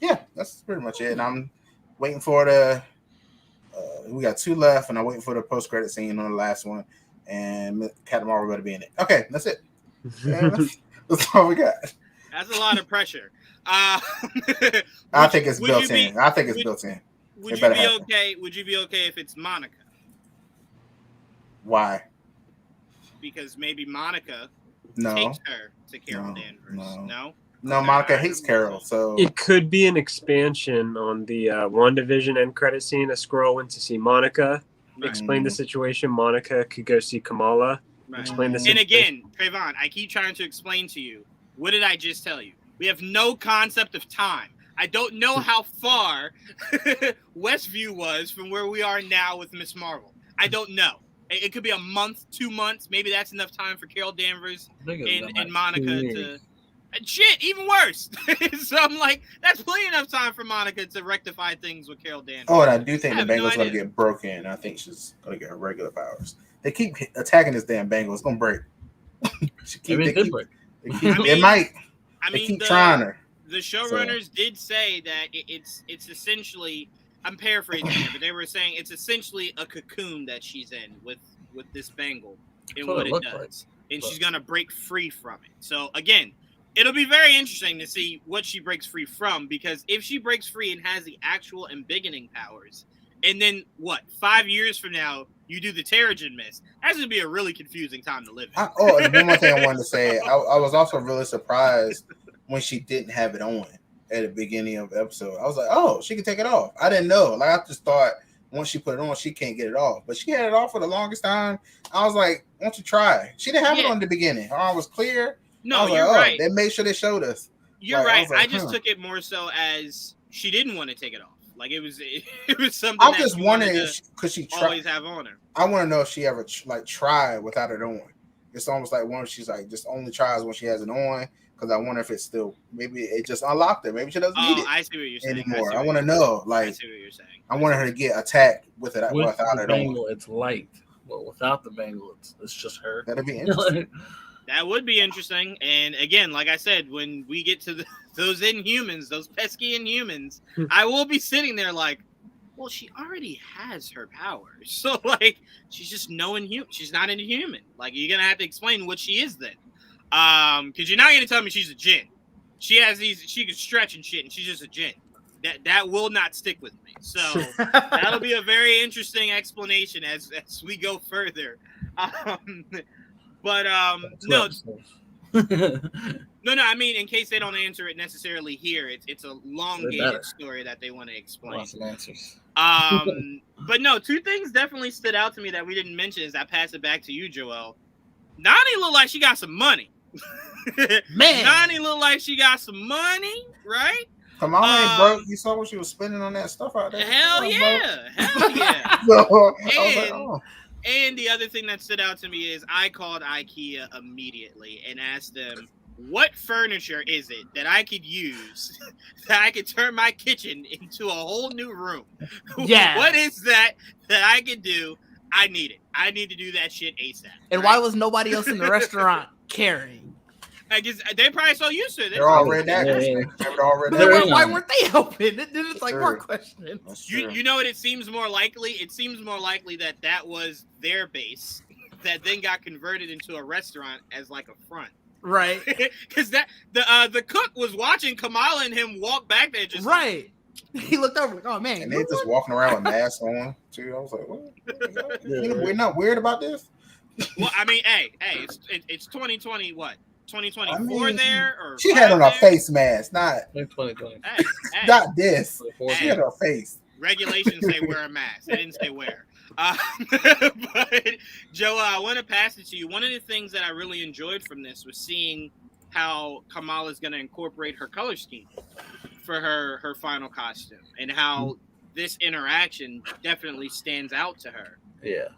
yeah, that's pretty much it. And I'm waiting for the. We got 2 left, and I'm waiting for the post-credit scene on the last one, and Captain Marvel going to be in it. Okay, that's it. Yeah, that's all we got. That's a lot of pressure. I think it's built in. Would you be okay? Would you be okay if it's Monica? Why? Because maybe Monica No. takes her to Carol Danvers. No, Monica hates Carol, so It could be an expansion on the WandaVision end credit scene. A Skrull went to see Monica, explain the situation. Monica could go see Kamala, explain the situation. And again, Trayvon, I keep trying to explain to you. What did I just tell you? We have no concept of time. I don't know how far Westview was from where we are now with Miss Marvel. I don't know. It could be a month, 2 months. Maybe that's enough time for Carol Danvers and Monica to... Shit, even worse. So I'm like, that's plenty enough time for Monica to rectify things with Carol Danvers. Oh, and I do think the Bangle's going to get broken. I think she's going to get her regular powers. They keep attacking this damn Bangle. It's going to break. It might. They keep trying her. The showrunners did say that it's essentially, I'm paraphrasing here, but they were saying it's essentially a cocoon that she's in with this Bangle and what it does. And she's going to break free from it. So again, it'll be very interesting to see what she breaks free from, because if she breaks free and has the actual embiggening powers, and then 5 years from now you do the Terrigen Mist, that's going to be a really confusing time to live in. And one more thing I wanted to say, I was also really surprised when she didn't have it on at the beginning of the episode. I was like, oh, she can take it off. I didn't know. Like, I just thought once she put it on, she can't get it off. But she had it off for the longest time. I was like, why don't you try? She didn't have it on in the beginning. Her arm was clear. No, you're right. They made sure they showed us. You're right. I just took it more so as she didn't want to take it off. Like it was something. I'm just wondering because she always have on her. I want to know if she ever tried without it on. It's almost like one she's like just only tries when she has it on. Because I wonder if it's still maybe it just unlocked her. Maybe she doesn't need it. I see what you're saying anymore. I want to know. Like, I see what you're saying. I want her to get attacked with it without it Bangle, on. it's light. Well, without the Bangle, it's just her. That'd be interesting. That would be interesting. And again, like I said, when we get to those Inhumans, those pesky Inhumans, I will be sitting there like, well, she already has her powers. So, like, she's just no Inhuman. She's not an Inhuman. Like, you're going to have to explain what she is then. Because you're not going to tell me she's a djinn. She has she can stretch and shit, and she's just a djinn. That will not stick with me. So, that'll be a very interesting explanation as we go further. No, I mean, in case they don't answer it necessarily here, it's a elongated story that they want to explain. Lots of answers. But no, 2 things definitely stood out to me that we didn't mention as I pass it back to you, Joel. Nani look like she got some money. Man, Nani look like she got some money, right? Kamala ain't broke. You saw what she was spending on that stuff out there. Hell yeah. And the other thing that stood out to me is I called IKEA immediately and asked them, what furniture is it that I could use that I could turn my kitchen into a whole new room? Yeah. What is that I could do? I need it. I need to do that shit ASAP. And why was nobody else in the restaurant caring? I guess they probably so used to it. They're already there. Why weren't they helping? It's like more question. You know what? It seems more likely. It seems more likely that was their base that then got converted into a restaurant as like a front. Right. Because the cook was watching Kamala and him walk back there. Just right. He looked over like, oh man. And they just walking around with masks on too. I was like, what? We're not weird about this. Well, I mean, hey, it's 2020. What? 2024 there? Or she had on a face mask, not 2020. Not this. She had her face. Regulations say wear a mask. They didn't say wear. But Joe, I want to pass it to you. One of the things that I really enjoyed from this was seeing how Kamala is going to incorporate her color scheme for her final costume, and how this interaction definitely stands out to her. Yeah.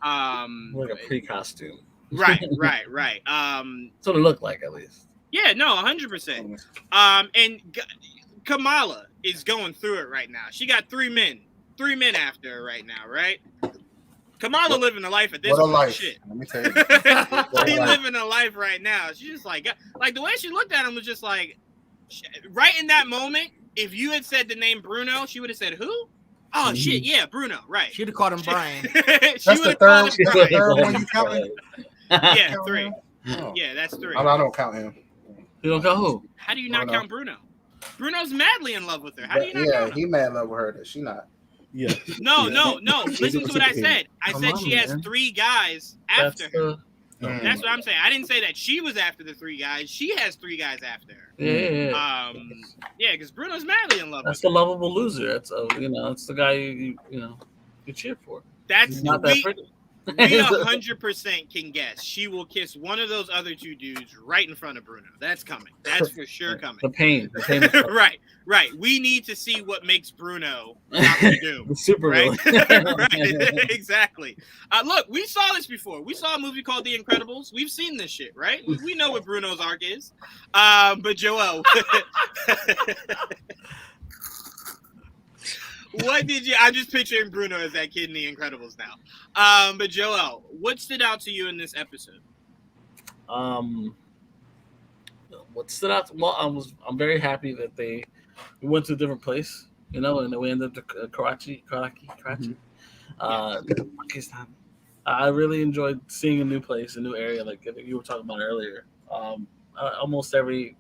Like a pre-costume. Right. That's what it looked like, at least. Yeah, no, 100%. And Kamala is going through it right now. She got 3 men after her right now, right? Kamala living a life at this point. Shit. Let me tell you. She's living a life right now. She's just like the way she looked at him was just like, right in that moment, if you had said the name Bruno, she would have said who? Oh shit, yeah, Bruno, right? She'd have called him Brian. That's the third one you counting? Yeah, 3. Oh. Yeah, that's 3. I don't count him. You don't count who? How do you not count Bruno? Bruno's madly in love with her. How do you not count him? He mad in love with her. That she not. Yeah. No. Listen to what I said. I said she has 3 guys after her. That's what I'm saying. I didn't say that she was after the 3 guys. She has 3 guys after her. Yeah. Yeah, because Bruno's madly in love. That's the lovable loser. That's that's the guy you cheer for. That's not that pretty. We 100% can guess she will kiss one of those other 2 dudes right in front of Bruno. That's coming. That's for sure coming. The pain. Right. We need to see what makes Bruno Dr. Doom. The super right? Right. Exactly. Look, we saw this before. We saw a movie called The Incredibles. We've seen this shit, right? We know what Bruno's arc is. But Joel, what did you? I'm just picturing Bruno as that kid in The Incredibles now. But Joel, what stood out to you in this episode? What stood out? Well, I'm very happy that we went to a different place, and then we ended up to Karachi. Pakistan. I really enjoyed seeing a new place, a new area, like you were talking about earlier. Almost every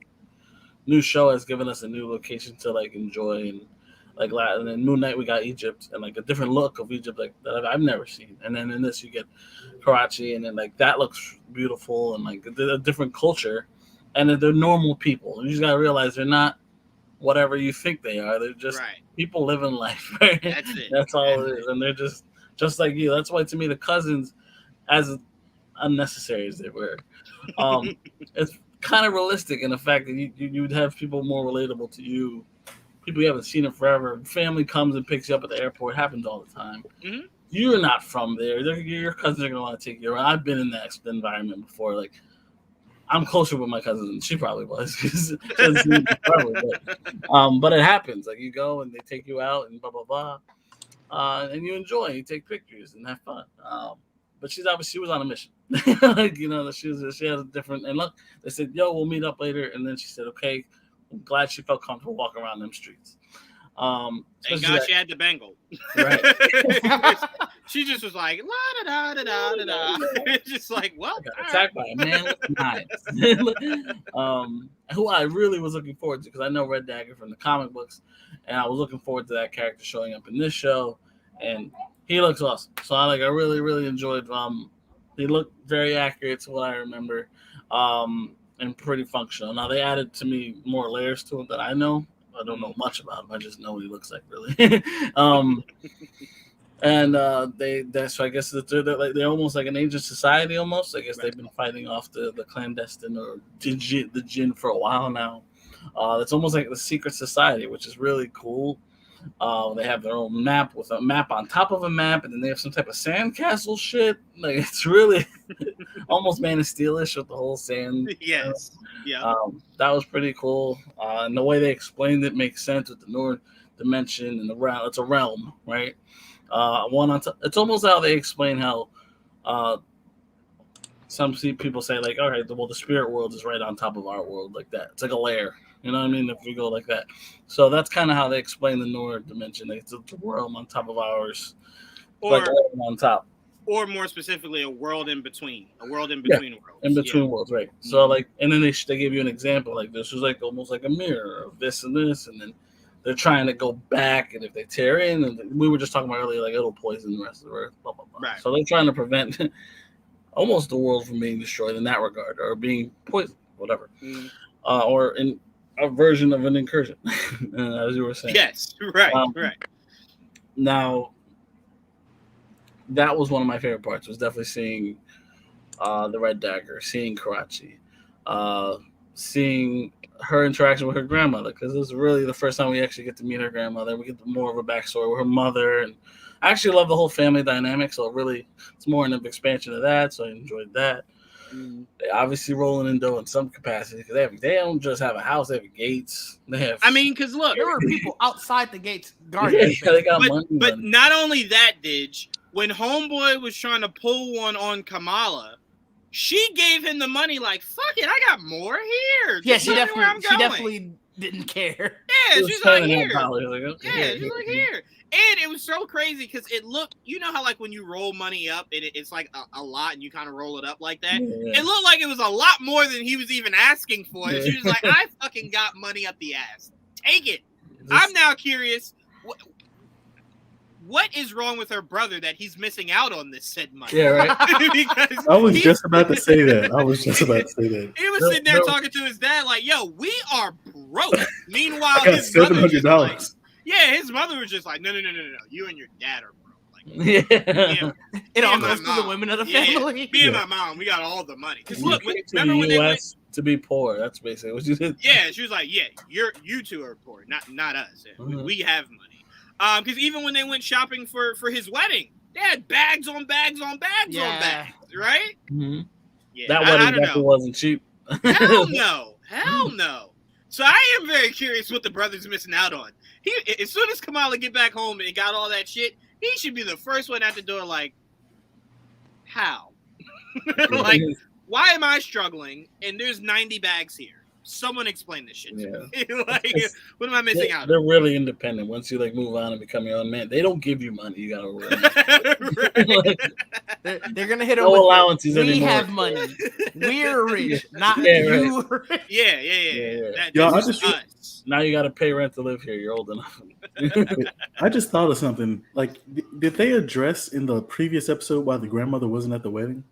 new show has given us a new location to like enjoy and. Like and then Moon Knight, we got Egypt and like a different look of Egypt like that I've never seen. And then in this, you get Karachi, and then like that looks beautiful and like a different culture, and they're normal people. You just gotta realize they're not whatever you think they are. They're just people living life. Right? That's it. That's all it is, and they're just like you. That's why to me the cousins, as unnecessary as they were, it's kind of realistic in the fact that you'd have people more relatable to you. People you haven't seen in forever. Family comes and picks you up at the airport. It happens all the time. Mm-hmm. You're not from there. Your cousins are going to want to take you around. I've been in that environment before. Like, I'm closer with my cousins than she probably was. But it happens. Like, you go and they take you out and blah, blah, blah. And you enjoy. You take pictures and have fun. But she was on a mission. Like, she has a different. And look, they said, yo, we'll meet up later. And then she said, okay. I'm glad she felt comfortable walking around them streets. Thank God she had the bangle. Right. She just was like, la da da da da da. It's just like, well, attacked by a man with knives. Who I really was looking forward to, because I know Red Dagger from the comic books, and I was looking forward to that character showing up in this show, and he looks awesome. So I really, really enjoyed. He looked very accurate to what I remember. And pretty functional. Now they added to me more layers to him that I know. I don't know much about him. I just know what he looks like, really. So I guess they're almost like an ancient society. Almost, I guess they've been fighting off the clandestine or the jinn for a while now. It's almost like the secret society, which is really cool. They have their own map with a map on top of a map, and then they have some type of sandcastle shit. Like, it's really almost Man of Steel-ish with the whole sand. Yes. Yeah. That was pretty cool. And the way they explained it makes sense with the North dimension and the realm. It's a realm, right? It's almost how they explain how some people say, like, all right, well, the spirit world is right on top of our world, like that. It's like a layer. You know what I mean? If we go like that. So that's kind of how they explain the North dimension. Like, it's a realm on top of ours. Or like on top. Or more specifically, a world in between. A world in between worlds. In between worlds, right. Mm-hmm. So, like, and then they give you an example. Like, this was like almost like a mirror of this and this. And then they're trying to go back. And if they tear in, and we were just talking about earlier, like, it'll poison the rest of the earth, blah, blah, blah. Right. So they're trying to prevent almost the world from being destroyed in that regard, or being poisoned, whatever. Mm-hmm. Or in a version of an incursion, as you were saying. Yes, right, right. Now, that was one of my favorite parts, was definitely seeing the Red Dagger, seeing Karachi, seeing her interaction with her grandmother, because this is really the first time we actually get to meet her grandmother. We get more of a backstory with her mother, and I actually love the whole family dynamic, so it's more an expansion of that, so I enjoyed that. They obviously rolling in dough in some capacity, because they don't just have a house; they have gates. Because look, there were people outside the gates guarding. Yeah, they got money. But not only that, Didge, when Homeboy was trying to pull one on Kamala, she gave him the money. Like, fuck it, I got more here. Yeah, she definitely didn't care. Yeah, she's like, here. Like, okay, Yeah, she's like, here. And it was so crazy because it looked, you know how like when you roll money up and it's like a lot and you kind of roll it up like that? Yeah. It looked like it was a lot more than he was even asking for. And she was like, I fucking got money up the ass. Take it. I'm now curious. What is wrong with her brother that he's missing out on this said money? Yeah, right. Because I was just about to say that. He was sitting there talking to his dad like, yo, we are broke. Meanwhile, I got his mother was just like, $700. yeah, his mother was just like, no. You and your dad are broke. Like, Yeah. It all and my goes to the mom. women of the Yeah, family. me and my mom, we got all the money. Because You look, came to remember the when they went? US to be poor. That's basically what you did. Yeah, she was like, yeah, you two are poor, not us. We have money. Because even when they went shopping for his wedding, they had bags on bags on bags on bags, right? Mm-hmm. Yeah, That I wedding don't definitely know. wasn't cheap. Hell no. So I am very curious what the brother's missing out on. He, as soon as Kamala get back home and got all that shit, he should be the first one at the door. Like, how? Like, why am I struggling? And there's 90 bags here. Someone explain this shit to me. Like, what am I missing out on? They're really independent. Once you like move on and become your own man, they don't give you money. You gotta work. They're gonna hit them No with allowances we anymore. have money. We're rich, not Yeah, you. Yeah. Yeah. That, Yo, this is us. Now you gotta pay rent to live here. You're old enough. I just thought of something. Like, did they address in the previous episode why the grandmother wasn't at the wedding?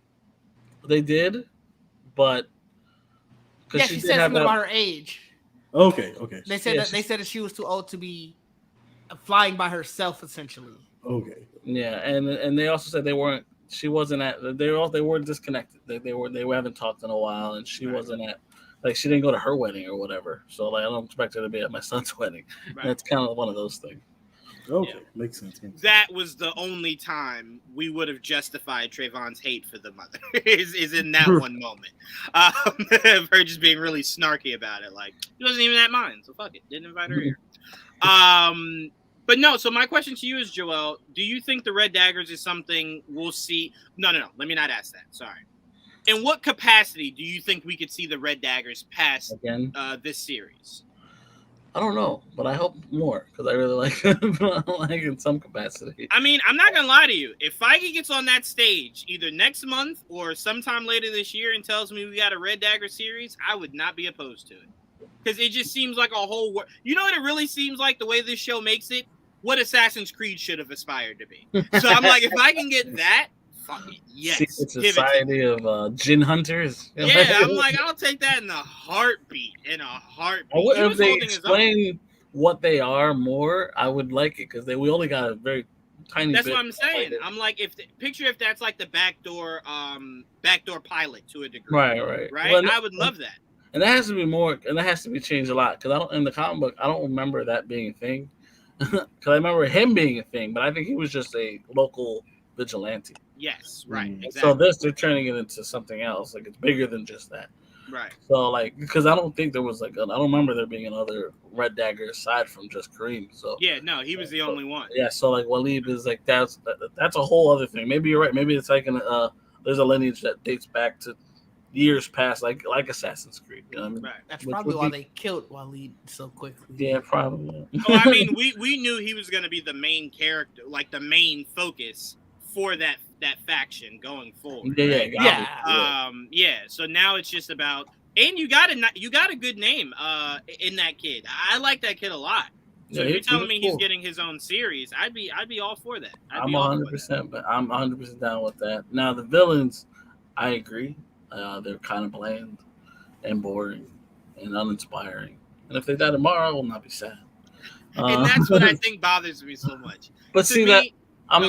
They did, but Yeah, she said something about her age. Okay. They said that she was too old to be flying by herself, essentially. Okay. Yeah, and they also said they weren't. She wasn't at. They were disconnected. They haven't talked in a while, and she wasn't at. Like, she didn't go to her wedding or whatever. So like, I don't expect her to be at my son's wedding. Right. That's kind of one of those things. Okay, makes sense. That was the only time we would have justified Trayvon's hate for the mother. is in that one moment. Of her just being really snarky about it. Like, she wasn't even at mine, so fuck it. Didn't invite her here. But no, so my question to you is, Joel, do you think the Red Daggers is something we'll see? No. Let me not ask that. Sorry. In what capacity do you think we could see the Red Daggers past Again? This series? I don't know, but I hope more because I really like them. Like in some capacity. I mean, I'm not gonna lie to you. If Feige gets on that stage either next month or sometime later this year and tells me we got a Red Dagger series, I would not be opposed to it. Because it just seems like a whole you know what it really seems like, the way this show makes it? What Assassin's Creed should have aspired to be. So I'm like, if I can get that, fuck it. Yes. It's a society of gin hunters. Yeah, I'm like, I'll take that in a heartbeat. If they explain what they are more, I would like it because we only got a very tiny. That's bit what I'm saying. I'm like, picture if that's like the backdoor pilot to a degree. Right. Well, I would love that. And that has to be more, and that has to be changed a lot because in the comic book I don't remember that being a thing. Because I remember him being a thing, but I think he was just a local vigilante. Yes, right. Exactly. So they're turning it into something else. Like, it's bigger than just that. Right. So like, because I don't think there was I don't remember there being another Red Dagger aside from just Kareem. So yeah, no, he was the only one. Yeah. So like, Waleed is like that's a whole other thing. Maybe you're right. Maybe it's like there's a lineage that dates back to years past, like Assassin's Creed. You know what I mean? Right. That's probably why they killed Waleed so quickly. Yeah, probably. Oh, I mean, we knew he was going to be the main character, like the main focus for that faction going forward. Yeah. So now it's just about, and you got a good name in that kid. I like that kid a lot. So if you're telling me he's getting his own series, I'd be all for that. I'm 100%, but I'm 100% down with that. Now the villains, I agree. They're kind of bland and boring and uninspiring. And if they die tomorrow, I will not be sad. And that's what I think bothers me so much. But to see me, that I'm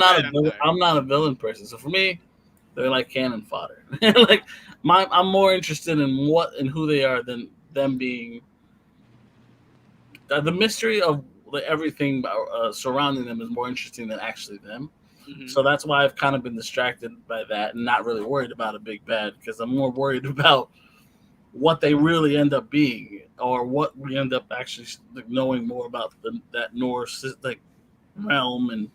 not a villain person. So for me, they're like cannon fodder. Like I'm more interested in what and who they are than them being. The mystery of everything surrounding them is more interesting than actually them. Mm-hmm. So that's why I've kind of been distracted by that and not really worried about a big bad, because I'm more worried about what they really end up being, or what we end up actually knowing more about that Norse realm and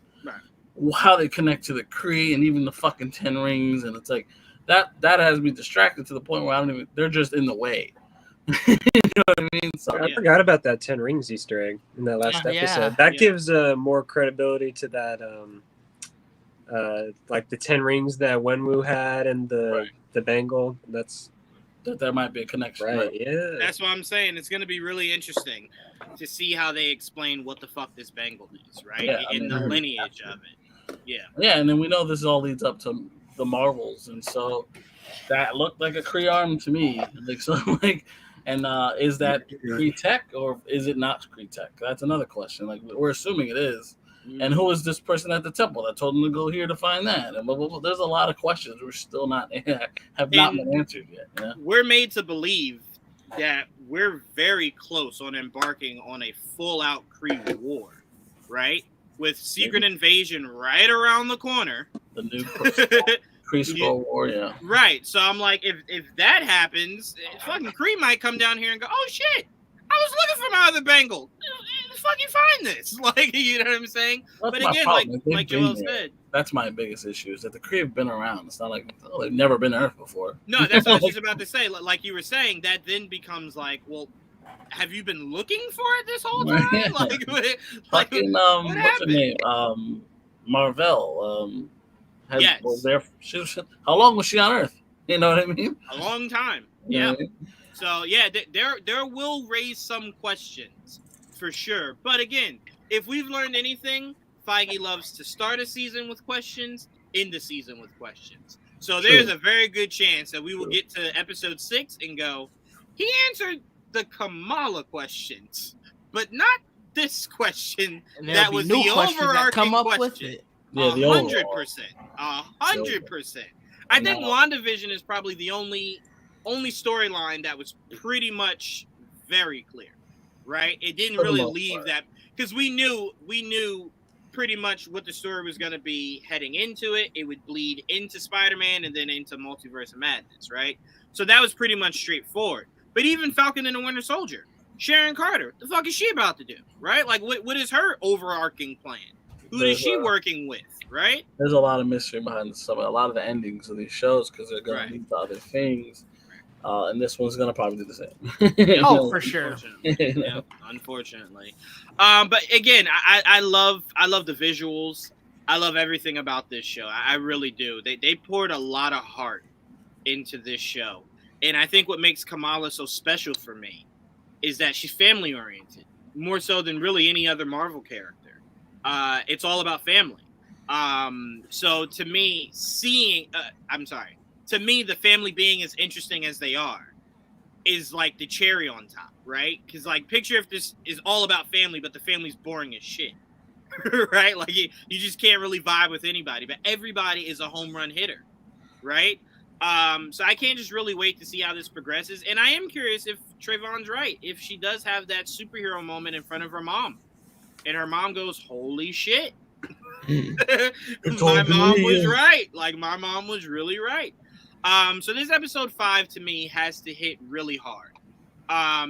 how they connect to the Kree and even the fucking 10 rings. And it's like that has me distracted to the point where they're just in the way. know what I mean? So I forgot about that 10 Rings Easter egg in that last episode. Yeah. That gives more credibility to that, like the 10 rings that Wenwu had and the bangle. that there might be a connection. Right, yeah. That's what I'm saying. It's going to be really interesting to see how they explain what the fuck this bangle is, right? Yeah, in the lineage of it. Yeah. Yeah, and then we know this all leads up to the Marvels, and so that looked like a Kree arm to me. Like so, and is that Kree tech or is it not Kree tech? That's another question. Like we're assuming it is. And who is this person at the temple that told him to go here to find that? And blah, blah, blah. There's a lot of questions we're still not have not been answered yet. Yeah? We're made to believe that we're very close on embarking on a full-out Kree war, right? With Secret Invasion right around the corner. The new Kree Skull War, yeah. Right. So I'm like, if that happens, fucking Kree might come down here and go, oh shit, I was looking for my other bangle. Fucking find this. Like, you know what I'm saying? That's but again, like Joel said. That's my biggest issue, is that the Kree have been around. It's not like they've never been Earth before. No, that's what I was just about to say. Like you were saying, that then becomes like, well, have you been looking for it this whole time? What's her name? Marvel. Yes. How long was she on Earth? You know what I mean? A long time. Yeah. So yeah, there will raise some questions for sure. But again, if we've learned anything, Feige loves to start a season with questions, end the season with questions. So there's a very good chance that we will get to episode 6 and go, he answered the Kamala questions, but not this question. That was the overarching question. With it. Yeah, 100%. 100%. I think WandaVision is probably the only storyline that was pretty much very clear, right? It didn't really leave that, because we knew pretty much what the story was going to be heading into it. It would bleed into Spider-Man and then into Multiverse of Madness, right? So that was pretty much straightforward. But even Falcon and the Winter Soldier, Sharon Carter, the fuck is she about to do, right? Like, what is her overarching plan? Who is she working with, right? There's a lot of mystery behind a lot of the endings of these shows, because they're going to lead to other things. And this one's gonna probably do the same. Oh, for sure. Yeah, unfortunately. But again, I love the visuals. I love everything about this show. I really do. They poured a lot of heart into this show, and I think what makes Kamala so special for me is that she's family oriented, more so than really any other Marvel character. It's all about family. So to me, to me, the family being as interesting as they are is like the cherry on top, right? Because, like, picture if this is all about family, but the family's boring as shit, right? Like, you just can't really vibe with anybody, but everybody is a home run hitter, right? So I can't just really wait to see how this progresses. And I am curious if Trayvon's right, if she does have that superhero moment in front of her mom, and her mom goes, holy shit. My mom was right. Like, my mom was really right. So this episode 5 to me has to hit really hard,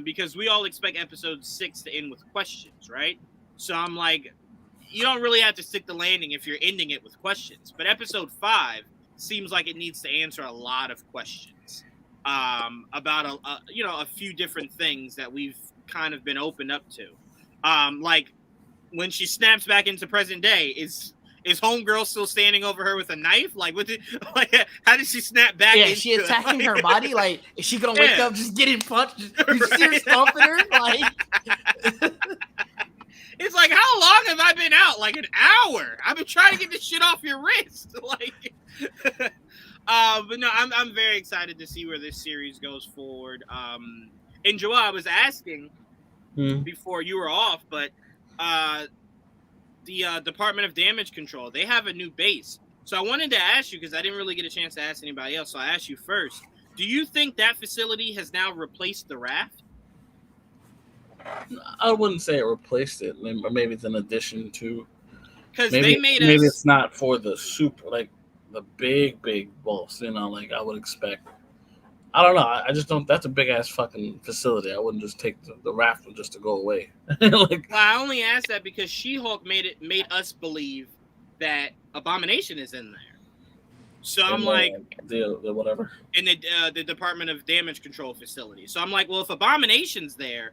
because we all expect episode 6 to end with questions, right? So I'm like, you don't really have to stick the landing if you're ending it with questions. But episode 5 seems like it needs to answer a lot of questions about a few different things that we've kind of been opened up to. Like when she snaps back into present day, is homegirl still standing over her with a knife? Like, how did she snap back? Yeah, is she attacking her body? Like, is she gonna wake up just getting punched? You see her stomping her? Like, it's like, how long have I been out? Like an hour. I've been trying to get this shit off your wrist. Like, but no, I'm very excited to see where this series goes forward. And Joel, I was asking before you were off, but the Department of Damage Control, they have a new base. So I wanted to ask you, because I didn't really get a chance to ask anybody else, so I asked you first. Do you think that facility has now replaced the raft? I wouldn't say it replaced it. Maybe it's an addition to. Because they made us. Maybe it's not for the super, like the big boss. Like I would expect. I don't know. I just don't. That's a big ass fucking facility. I wouldn't just take the raft just to go away. Well, I only asked that because She-Hulk made us believe that Abomination is in there. So I'm like, the whatever in the Department of Damage Control facility. So I'm like, well, if Abomination's there,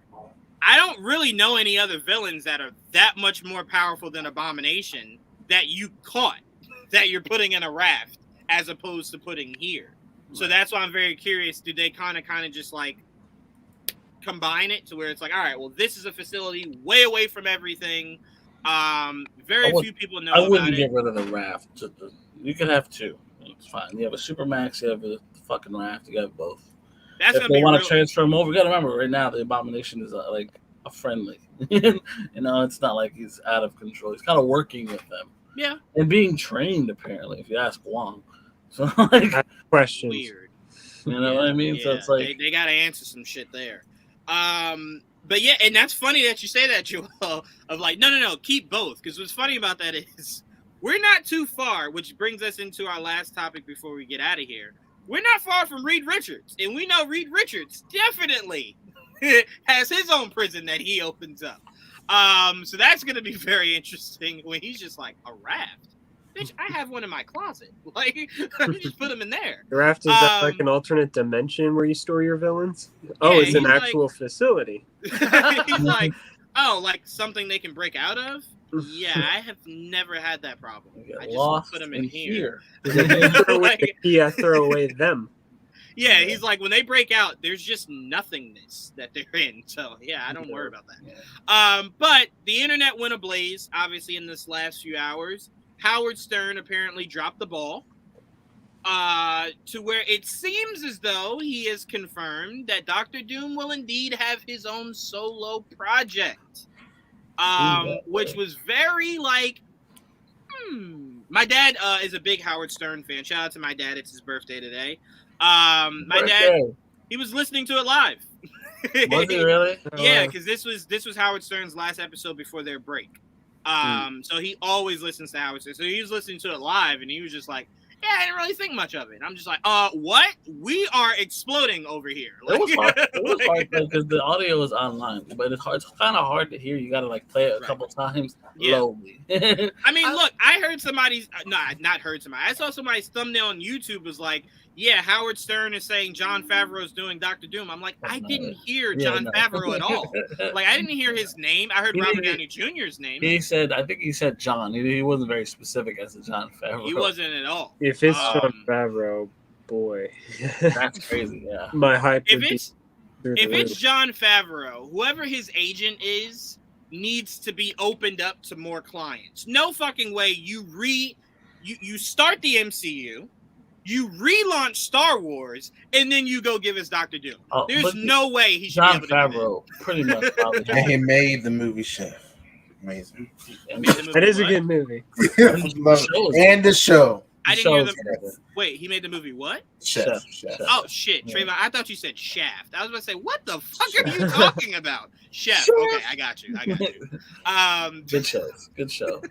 I don't really know any other villains that are that much more powerful than Abomination that you caught, that you're putting in a raft as opposed to putting here. So that's why I'm very curious. Do they kind of just like combine it to where it's like, all right, well, this is a facility way away from everything. Very few people know about it. I wouldn't get rid of the raft. You can have two. It's fine. You have a Supermax, you have a fucking raft. You have both. That's if they want to transfer them over, you got to remember right now the Abomination is like a friendly. You know, it's not like he's out of control. He's kind of working with them. Yeah. And being trained, apparently, if you ask Wong. So, like, questions. Weird. You know what I mean? Yeah, so it's like they got to answer some shit there. But yeah, and that's funny that you say that, Joel. Of like, no, keep both. Because what's funny about that is we're not too far, which brings us into our last topic before we get out of here. We're not far from Reed Richards, and we know Reed Richards definitely has his own prison that he opens up. So that's going to be very interesting when he's just like, a raft? Bitch, I have one in my closet. Like, just put them in there. The raft is that like an alternate dimension where you store your villains? Oh, it's an actual facility. He's like, oh, like something they can break out of? Yeah, I have never had that problem. I just put them in here. Yeah, throw away them. Yeah, he's like, when they break out, there's just nothingness that they're in. So, yeah, I don't worry about that. Yeah. But the internet went ablaze, obviously, in this last few hours. Howard Stern apparently dropped the ball to where it seems as though he has confirmed that Dr. Doom will indeed have his own solo project, which was very like, My dad is a big Howard Stern fan. Shout out to my dad. It's his birthday today. My dad, he was listening to it live. Was he really? Yeah, because this was Howard Stern's last episode before their break. So he always listens to Howard Stern. So he was listening to it live, and he was just like, "Yeah, I didn't really think much of it." And I'm just like, what? We are exploding over here." Like, it was hard because the audio is online, but it's kind of hard to hear. You got to like play it a couple times slowly. I mean, look, I heard somebody's not heard somebody. I saw somebody's thumbnail on YouTube was like, "Yeah, Howard Stern is saying Jon Favreau is doing Dr. Doom." I'm like, I didn't hear Jon Favreau at all. Like, I didn't hear his name. I heard Robert Downey Jr.'s name. I think he said John. He wasn't very specific as a Jon Favreau. He wasn't at all. If it's Jon Favreau, boy, that's crazy. Yeah, my hype. If it's Jon Favreau, whoever his agent is needs to be opened up to more clients. No fucking way. You start the MCU. You relaunch Star Wars, and then you go give us Dr. Doom. There's no way he should Jon be able to Favreau, pretty much. And he made the movie Chef. Amazing. That is a good movie. And the show. I didn't hear the. Wait, he made the movie what? Chef. Oh shit, Trayvon! I thought you said Shaft. I was about to say, what the fuck are you talking about? Chef. Okay, I got you. Good show.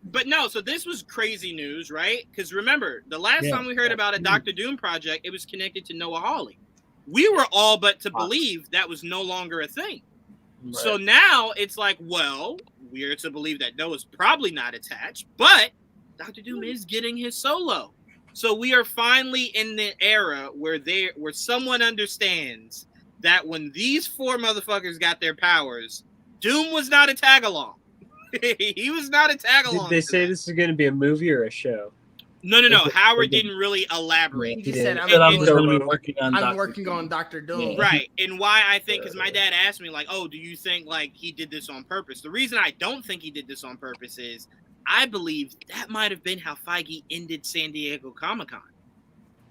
But no, so this was crazy news, right? Because remember, the last time we heard about a Dr. Doom project, it was connected to Noah Hawley. We were all but to believe that was no longer a thing. Right. So now it's like, well, we're to believe that Noah's probably not attached, but Dr. Doom is getting his solo. So we are finally in the era where someone understands that when these four motherfuckers got their powers, Doom was not a tag-along. He was not a tag-along. Did they say this is going to be a movie or a show? No. Howard didn't really elaborate. He said, I'm working on Dr. Doom. Right. And why I think, because my dad asked me, like, oh, do you think, like, he did this on purpose? The reason I don't think he did this on purpose is I believe that might have been how Feige ended San Diego Comic-Con.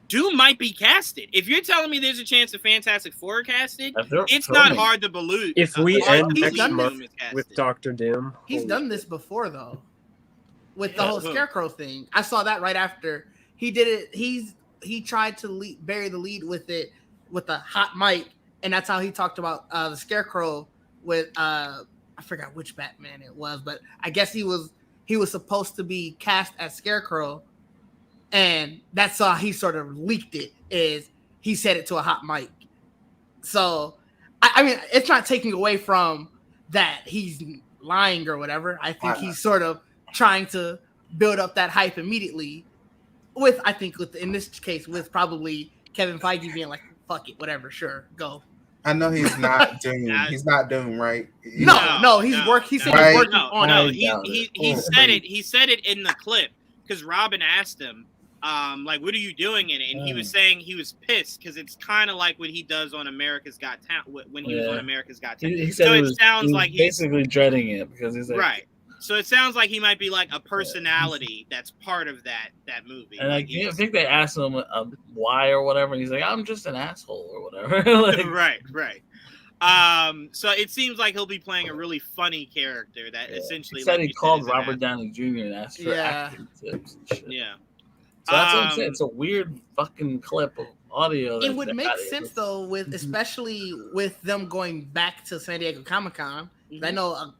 Doom might be casted. If you're telling me there's a chance of Fantastic Four are casted, it's not hard to believe. If we end next month with Dr. Doom. He's done this before, though. With the whole Scarecrow thing. I saw that right after he did it. He tried to bury the lead with it with a hot mic, and that's how he talked about the Scarecrow with I forgot which Batman it was, but I guess he was supposed to be cast as Scarecrow, and that's how he sort of leaked it. Is he said it to a hot mic? So I mean, it's not taking away from that he's lying or whatever. I think he's sort of trying to build up that hype immediately. I think in this case with probably Kevin Feige being like, fuck it, whatever, sure, go. I know he's not Doom. He's not Doom, right? No, he's working. He said he's working on it. He said it. He said it in the clip because Robin asked him, like, what are you doing in it? And he was saying he was pissed because it's kind of like what he does on America's Got Talent when he was on America's Got Talent. He said so it sounds he like he's basically dreading it because he's like, right. So it sounds like he might be like a personality that's part of that movie. And I think they asked him why or whatever, and he's like, "I'm just an asshole" or whatever. Like, right. So it seems like he'll be playing a really funny character that essentially. He said like he called Robert Downey Jr. and asked for acting tips and shit. Yeah. So that's what I'm saying. It's a weird fucking clip of audio. It would make sense though, with especially with them going back to San Diego Comic-Con. Mm-hmm. I know.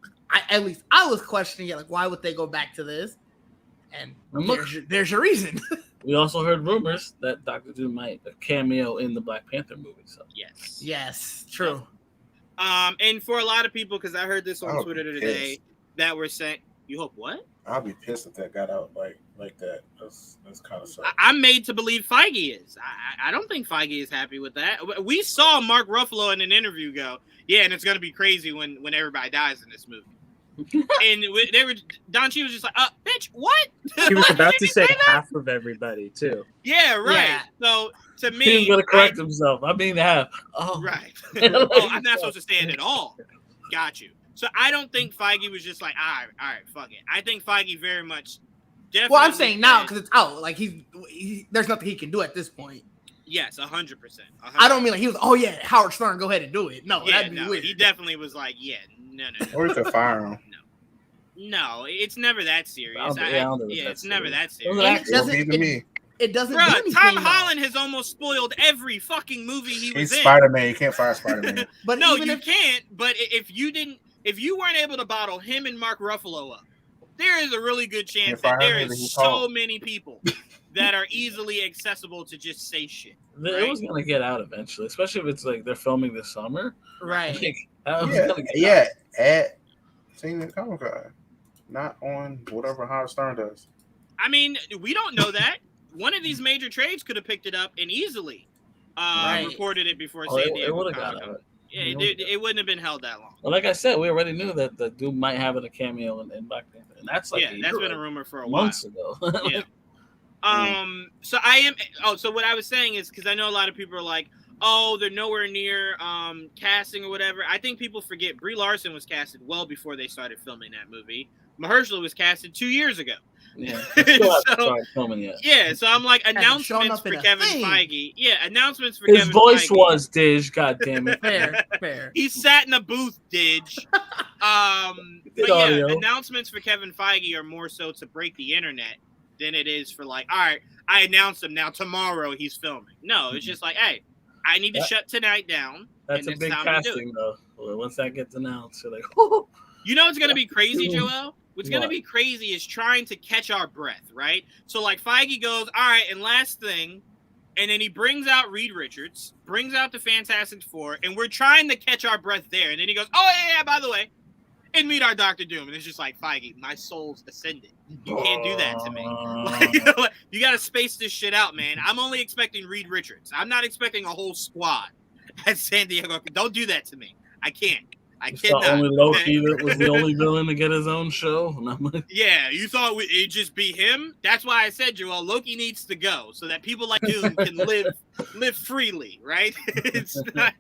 At least I was questioning it, like, why would they go back to this? And there's your reason. We also heard rumors that Dr. Doom might cameo in the Black Panther movie. So yes, true. And for a lot of people, because I heard this on Twitter today, that were saying, "You hope what?" I'll be pissed if that got out like that. That's kind of sad. I'm made to believe Feige is. I don't think Feige is happy with that. We saw Mark Ruffalo in an interview go, "Yeah, and it's gonna be crazy when everybody dies in this movie." And Don Cheadle was just like, bitch, what? He was about to say half of everybody too. Yeah, right. Yeah. So to me, he was going to correct himself. I mean, half. Oh, right. Oh, I'm not supposed to say it at all. Got you. So I don't think Feige was just like, all right, fuck it. I think Feige very much. Definitely. Well, I'm saying now because it's out. Like there's nothing he can do at this point. Yes, 100%. I don't mean like he was. Oh yeah, Howard Stern, go ahead and do it. No, that'd be weird. He definitely was like, yeah, no. Or you could fire him. No, it's never that serious. It's never that serious. It doesn't. Bruh, Tom Holland has almost spoiled every fucking movie he was in. He's Spider-Man. You can't fire Spider-Man. But no, you can't. But if you weren't able to bottle him and Mark Ruffalo up, there is a really good chance that there is so many people that are easily accessible to just say shit. Right? It was gonna get out eventually, especially if it's like they're filming this summer. Right. At San Diego Comic-Con, not on whatever Howard Stern does. I mean, we don't know that. One of these major trades could have picked it up and easily reported it before San Diego Comic-Con. Yeah, it wouldn't have been held that long. Well, like I said, we already knew that the Doom might have a cameo in Black Panther, and that's like that's been a rumor for a while. Months ago. Yeah. So I am. Oh, so what I was saying is because I know a lot of people are like, oh, they're nowhere near casting or whatever. I think people forget Brie Larson was casted well before they started filming that movie. Mahershala was casted 2 years ago. Yeah. So I'm like, announcements for Kevin Feige. Yeah, announcements for His Kevin voice Feige. was Dij, God damn it. Fair. He sat in a booth, Dij. But yeah, announcements for Kevin Feige are more so to break the internet than it is for like, all right, I announced him now. Tomorrow he's filming. No, it's just like, hey, I need to shut tonight down. That's a big casting though. Once that gets announced, you're like, you know, it's gonna be crazy, Joel. What's going to be crazy is trying to catch our breath, right? So, like, Feige goes, all right, and last thing, and then he brings out Reed Richards, brings out the Fantastic Four, and we're trying to catch our breath there. And then he goes, oh, yeah, by the way, and meet our Dr. Doom. And it's just like, Feige, my soul's ascended. You can't do that to me. Like, you got to space this shit out, man. I'm only expecting Reed Richards. I'm not expecting a whole squad at San Diego. Don't do that to me. I can't. I cannot. Only Loki that was the only villain to get his own show. Yeah, you thought it'd just be him? That's why I said, Joel, Loki needs to go so that people like Doom can live freely, right? It's not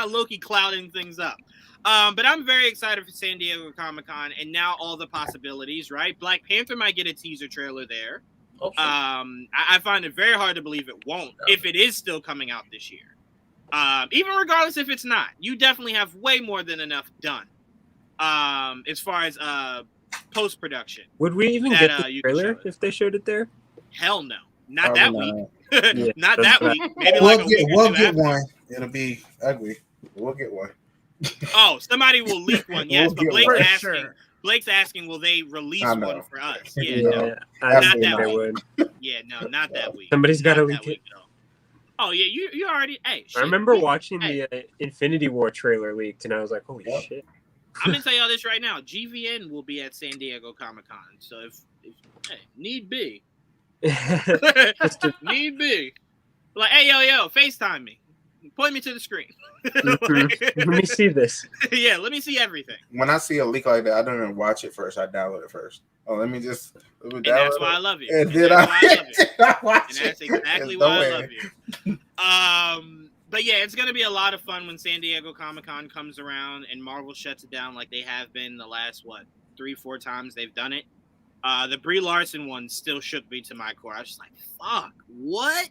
Loki clouding things up. But I'm very excited for San Diego Comic-Con and now all the possibilities, right? Black Panther might get a teaser trailer there. I find it very hard to believe it won't if it is still coming out this year. Even regardless if it's not, you definitely have way more than enough done. As far as post production, would we even get the trailer if they showed it there? Hell no, not that week. Not that week. Maybe we'll get one. It'll be ugly. We'll get one. Oh, somebody will leak one. Yes, but Blake's asking, will they release one for us? Yeah, no, not that week. Yeah, no, not that week. Somebody's got to leak it. Oh yeah, you already. Hey, shit. I remember watching the Infinity War trailer leaked, and I was like, "Holy shit!" I'm gonna tell y'all this right now. GVN will be at San Diego Comic-Con, so if need be, Need be. Like, hey, yo, FaceTime me. Point me to the screen. Let me see this. Yeah, let me see everything. When I see a leak like that, I don't even watch it first. I download it first. Oh, let me and that's why I love you. And then I watch and that's exactly why I love you. But yeah, it's gonna be a lot of fun when San Diego Comic-Con comes around and Marvel shuts it down like they have been the last 3-4 times they've done it. The Brie Larson one still shook me to my core. I was just like, fuck, what?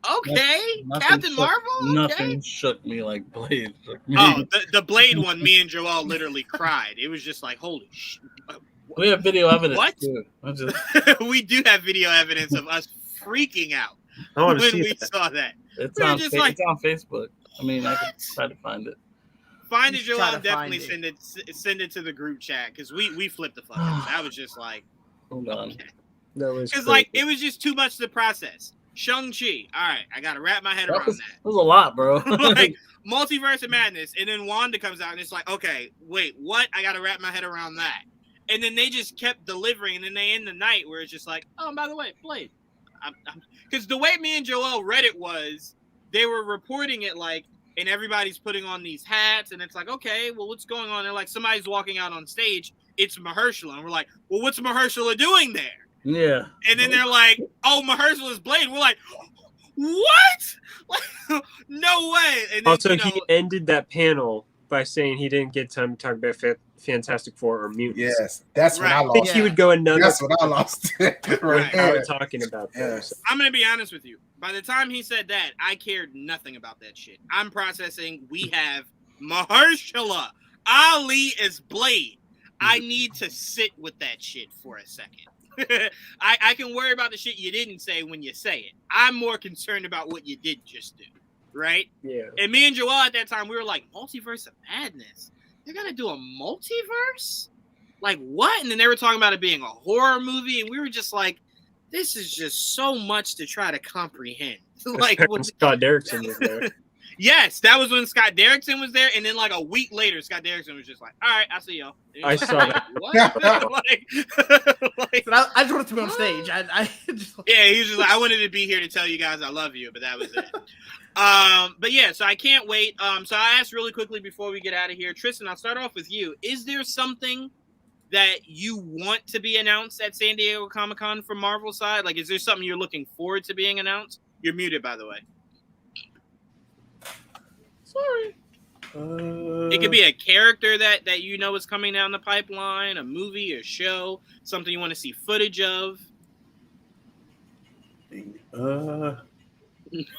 Okay, Captain Marvel. Okay. Nothing shook me like Blade. The Blade one, me and Joel literally cried. It was just like, holy shit. We have video evidence. What? Too. We do have video evidence of us freaking out when we saw that. It's on Facebook. I mean, I can try to find it. Find it, Joel. Definitely send it to the group chat because we flipped the fuck out. I was just like, hold on. Okay. That was because like it was just too much to process. Shang-Chi. All right, I gotta wrap my head around that. That was a lot, bro. Like Multiverse of Madness, and then Wanda comes out, and it's like, okay, wait, what? I gotta wrap my head around that. And then they just kept delivering, and then they end the night where it's just like, oh, by the way, Blade. Because the way me and Joel read it was, they were reporting it like, and everybody's putting on these hats, and it's like, okay, well, what's going on? They're like, somebody's walking out on stage. It's Mahershala, and we're like, well, what's Mahershala doing there? Yeah. And then they're like, oh, Mahershala is Blade. We're like, what? Like, no way. And then, also, he ended that panel by saying he didn't get time to talk about Fantastic Four or mutants. Yes, that's what I lost. I think he would go another. That's what I lost. Right. Talking about yes. I'm gonna be honest with you. By the time he said that, I cared nothing about that shit. I'm processing. We have Mahershala Ali as Blade. I need to sit with that shit for a second. I can worry about the shit you didn't say when you say it. I'm more concerned about what you did just do, right? Yeah. And me and Joel at that time, we were like, Multiverse of Madness. They're gonna do a multiverse? Like what? And then they were talking about it being a horror movie, and we were just like, this is just so much to try to comprehend. Like Scott Derrickson was there. Yes, that was when Scott Derrickson was there, and then like a week later, Scott Derrickson was just like, "All right, I'll see y'all." I saw that. What? I just wanted to be on stage. Yeah, he was just like, "I wanted to be here to tell you guys I love you," but that was it. But yeah, so I can't wait. So I asked really quickly before we get out of here, Tristan. I'll start off with you. Is there something that you want to be announced at San Diego Comic-Con from Marvel side? Like, is there something you're looking forward to being announced? You're muted, by the way. Sorry. It could be a character that you know is coming down the pipeline, a movie, a show, something you want to see footage of.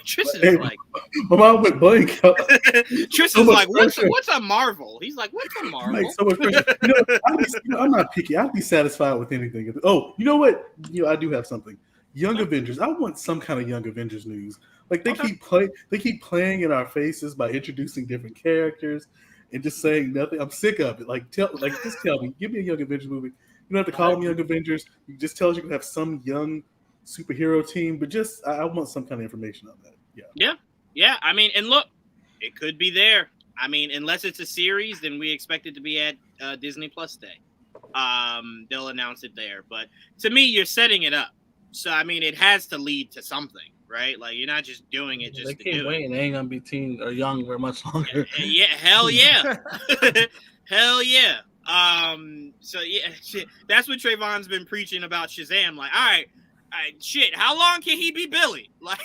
Tristan's like, my mom went blank. Tristan's like, what's a Marvel? He's like, what's a Marvel? Like, so much pressure. I'm not picky. I'd be satisfied with anything. Oh, you know what? I do have something. Young Avengers. I want some kind of Young Avengers news. Like they keep playing in our faces by introducing different characters and just saying nothing. I'm sick of it. Just tell me. Give me a Young Avengers movie. You don't have to call them Young Avengers. You just tell us you can have some young superhero team, but just I want some kind of information on that. Yeah. I mean, and look, it could be there. I mean, unless it's a series, then we expect it to be at Disney Plus Day. They'll announce it there. But to me, you're setting it up. So I mean, it has to lead to something. Right, like you're not just doing it just they to keep do waiting. it. They ain't gonna be teen or young very much longer. Yeah, hell yeah, hell yeah. So yeah, shit. That's what Trayvon's been preaching about Shazam. Like, all right, shit. How long can he be Billy? Like,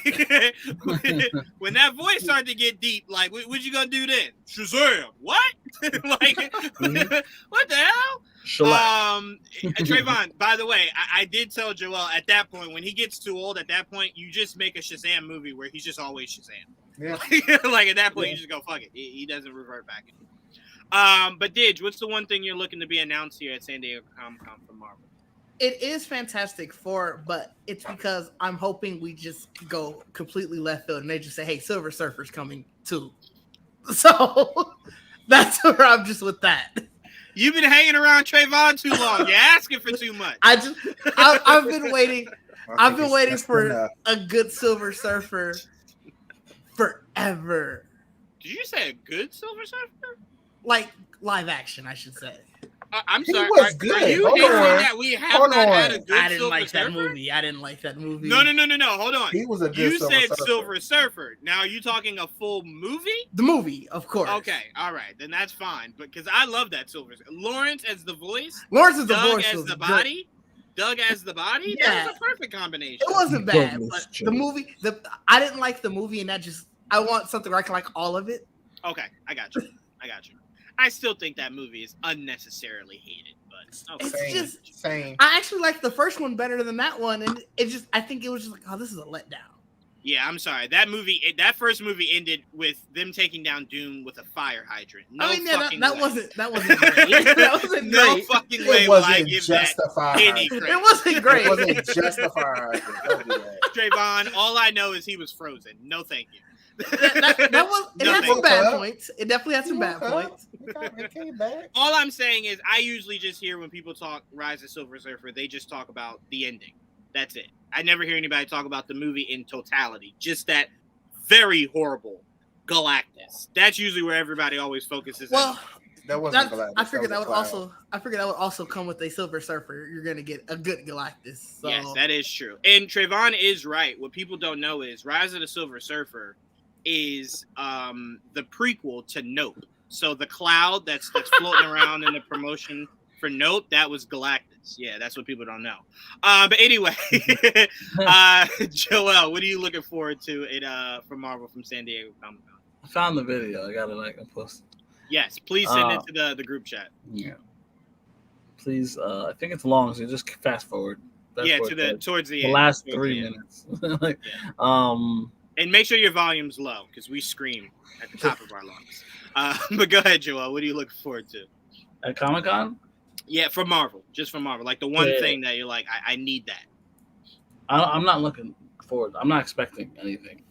when that voice started to get deep, like, what you gonna do then? Shazam? What? Like, what the hell? Trayvon, by the way, I did tell Joel at that point, when he gets too old, at that point, you just make a Shazam movie where he's just always Shazam. Yeah. Like at that point, you just go, fuck it. He doesn't revert back. But Didge, what's the one thing you're looking to be announced here at San Diego Comic-Con from Marvel? It is Fantastic Four, but it's because I'm hoping we just go completely left field and they just say, hey, Silver Surfer's coming too. So that's where I'm just with that. You've been hanging around Trayvon too long. You're asking for too much. I've been waiting. I've been waiting for a good Silver Surfer forever. Did you say a good Silver Surfer? Like live action, I should say. I'm He sorry. was Are good. you Hold hating on. that we have Hold not had a on. good I didn't Silver like that Surfer? movie. I didn't like that movie. No. Hold on. He was a good You Silver said Surfer. Silver Surfer. Now are you talking a full movie? The movie, of course. Okay, all right, then that's fine. But because I love that Silver Lawrence as the voice, Lawrence is the Doug voice. as Was the good. body, Doug as the body. Yeah. That was a perfect combination. It wasn't bad, Douglas but Joe. the movie. I didn't like the movie, and that just. I want something where I can like all of it. Okay, I got you. I still think that movie is unnecessarily hated, but okay. It's just same. I actually like the first one better than that one, and I think it was just like, oh, this is a letdown. Yeah, I'm sorry. That first movie ended with them taking down Doom with a fire hydrant. No I mean, yeah, fucking that way. wasn't great. That wasn't No great. fucking way It will I wasn't give that justified. any It credit. It wasn't great. wasn't justified. Don't do that. Trayvon, all I know is he was frozen. No, thank you. That was. It No, had thank some you. bad points. It definitely had some bad points. It came back. All I'm saying is I usually just hear when people talk Rise of Silver Surfer, they just talk about the ending. That's it. I never hear anybody talk about the movie in totality. Just that very horrible Galactus. That's usually where everybody always focuses. Well, That wasn't Galactus. I figured that would was also come with a Silver Surfer. You're gonna get a good Galactus. So. Yes, that is true. And Trayvon is right. What people don't know is Rise of the Silver Surfer is the prequel to Nope. So the cloud that's floating around in the promotion for Nope, that was Galactus. Yeah, that's what people don't know. But anyway, Joel, what are you looking forward to from Marvel from San Diego Comic-Con? I found the video. I gotta post. Yes, please send it to the group chat. Yeah. Please, I think it's long, so just fast forward. Towards the end. Last Towards 3 the end. minutes. Yeah. And make sure your volume's low because we scream at the top of our lungs. But go ahead, Joel. What are you looking forward to? At Comic-Con? Yeah, from Marvel. Just from Marvel. Like the one thing that you're like, I need that. I'm not looking forward. I'm not expecting anything.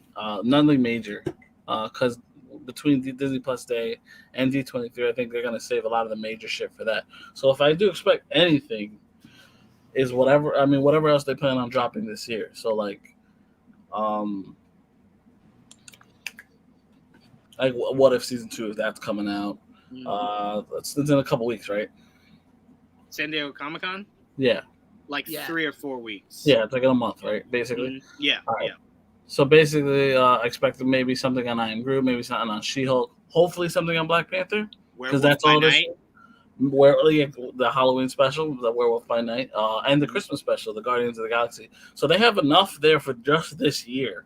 Nothing major. Because between Disney Plus Day and D23, I think they're going to save a lot of the major shit for that. So if I do expect anything, is whatever else they plan on dropping this year. So like what if season 2 if that's coming out? It's in a couple weeks, right? San Diego Comic-Con? Yeah. Like 3 or 4 weeks. Yeah, it's like in a month, right? Basically. Yeah. Right. Yeah. So basically, I expect maybe something on Iron Groot, maybe something on She-Hulk, hopefully something on Black Panther, because that's all this. The Halloween special, the Werewolf by Night, and the Christmas special, the Guardians of the Galaxy. So they have enough there for just this year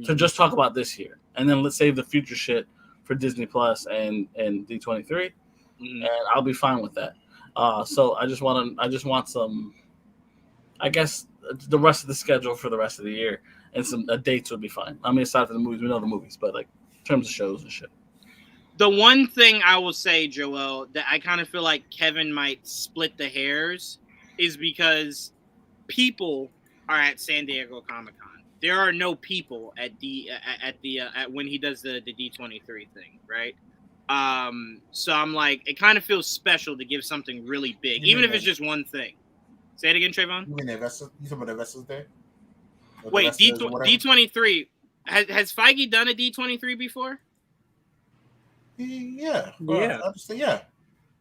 to just talk about this year, and then let's save the future shit for Disney Plus and D23, and I'll be fine with that. So I just want some, I guess, the rest of the schedule for the rest of the year, and some dates would be fine. I mean, aside from the movies, we know the movies, but like in terms of shows and shit. The one thing I will say, Joel, that I kind of feel like Kevin might split the hairs is because people are at San Diego Comic-Con. There are no people at when he does the D23 thing, right? So I'm like, it kind of feels special to give something really big, even if it's just one thing. Say it again, Trayvon. You mean you talking about the Vessels Day? Wait, D23. Has Feige done a D23 before? Yeah.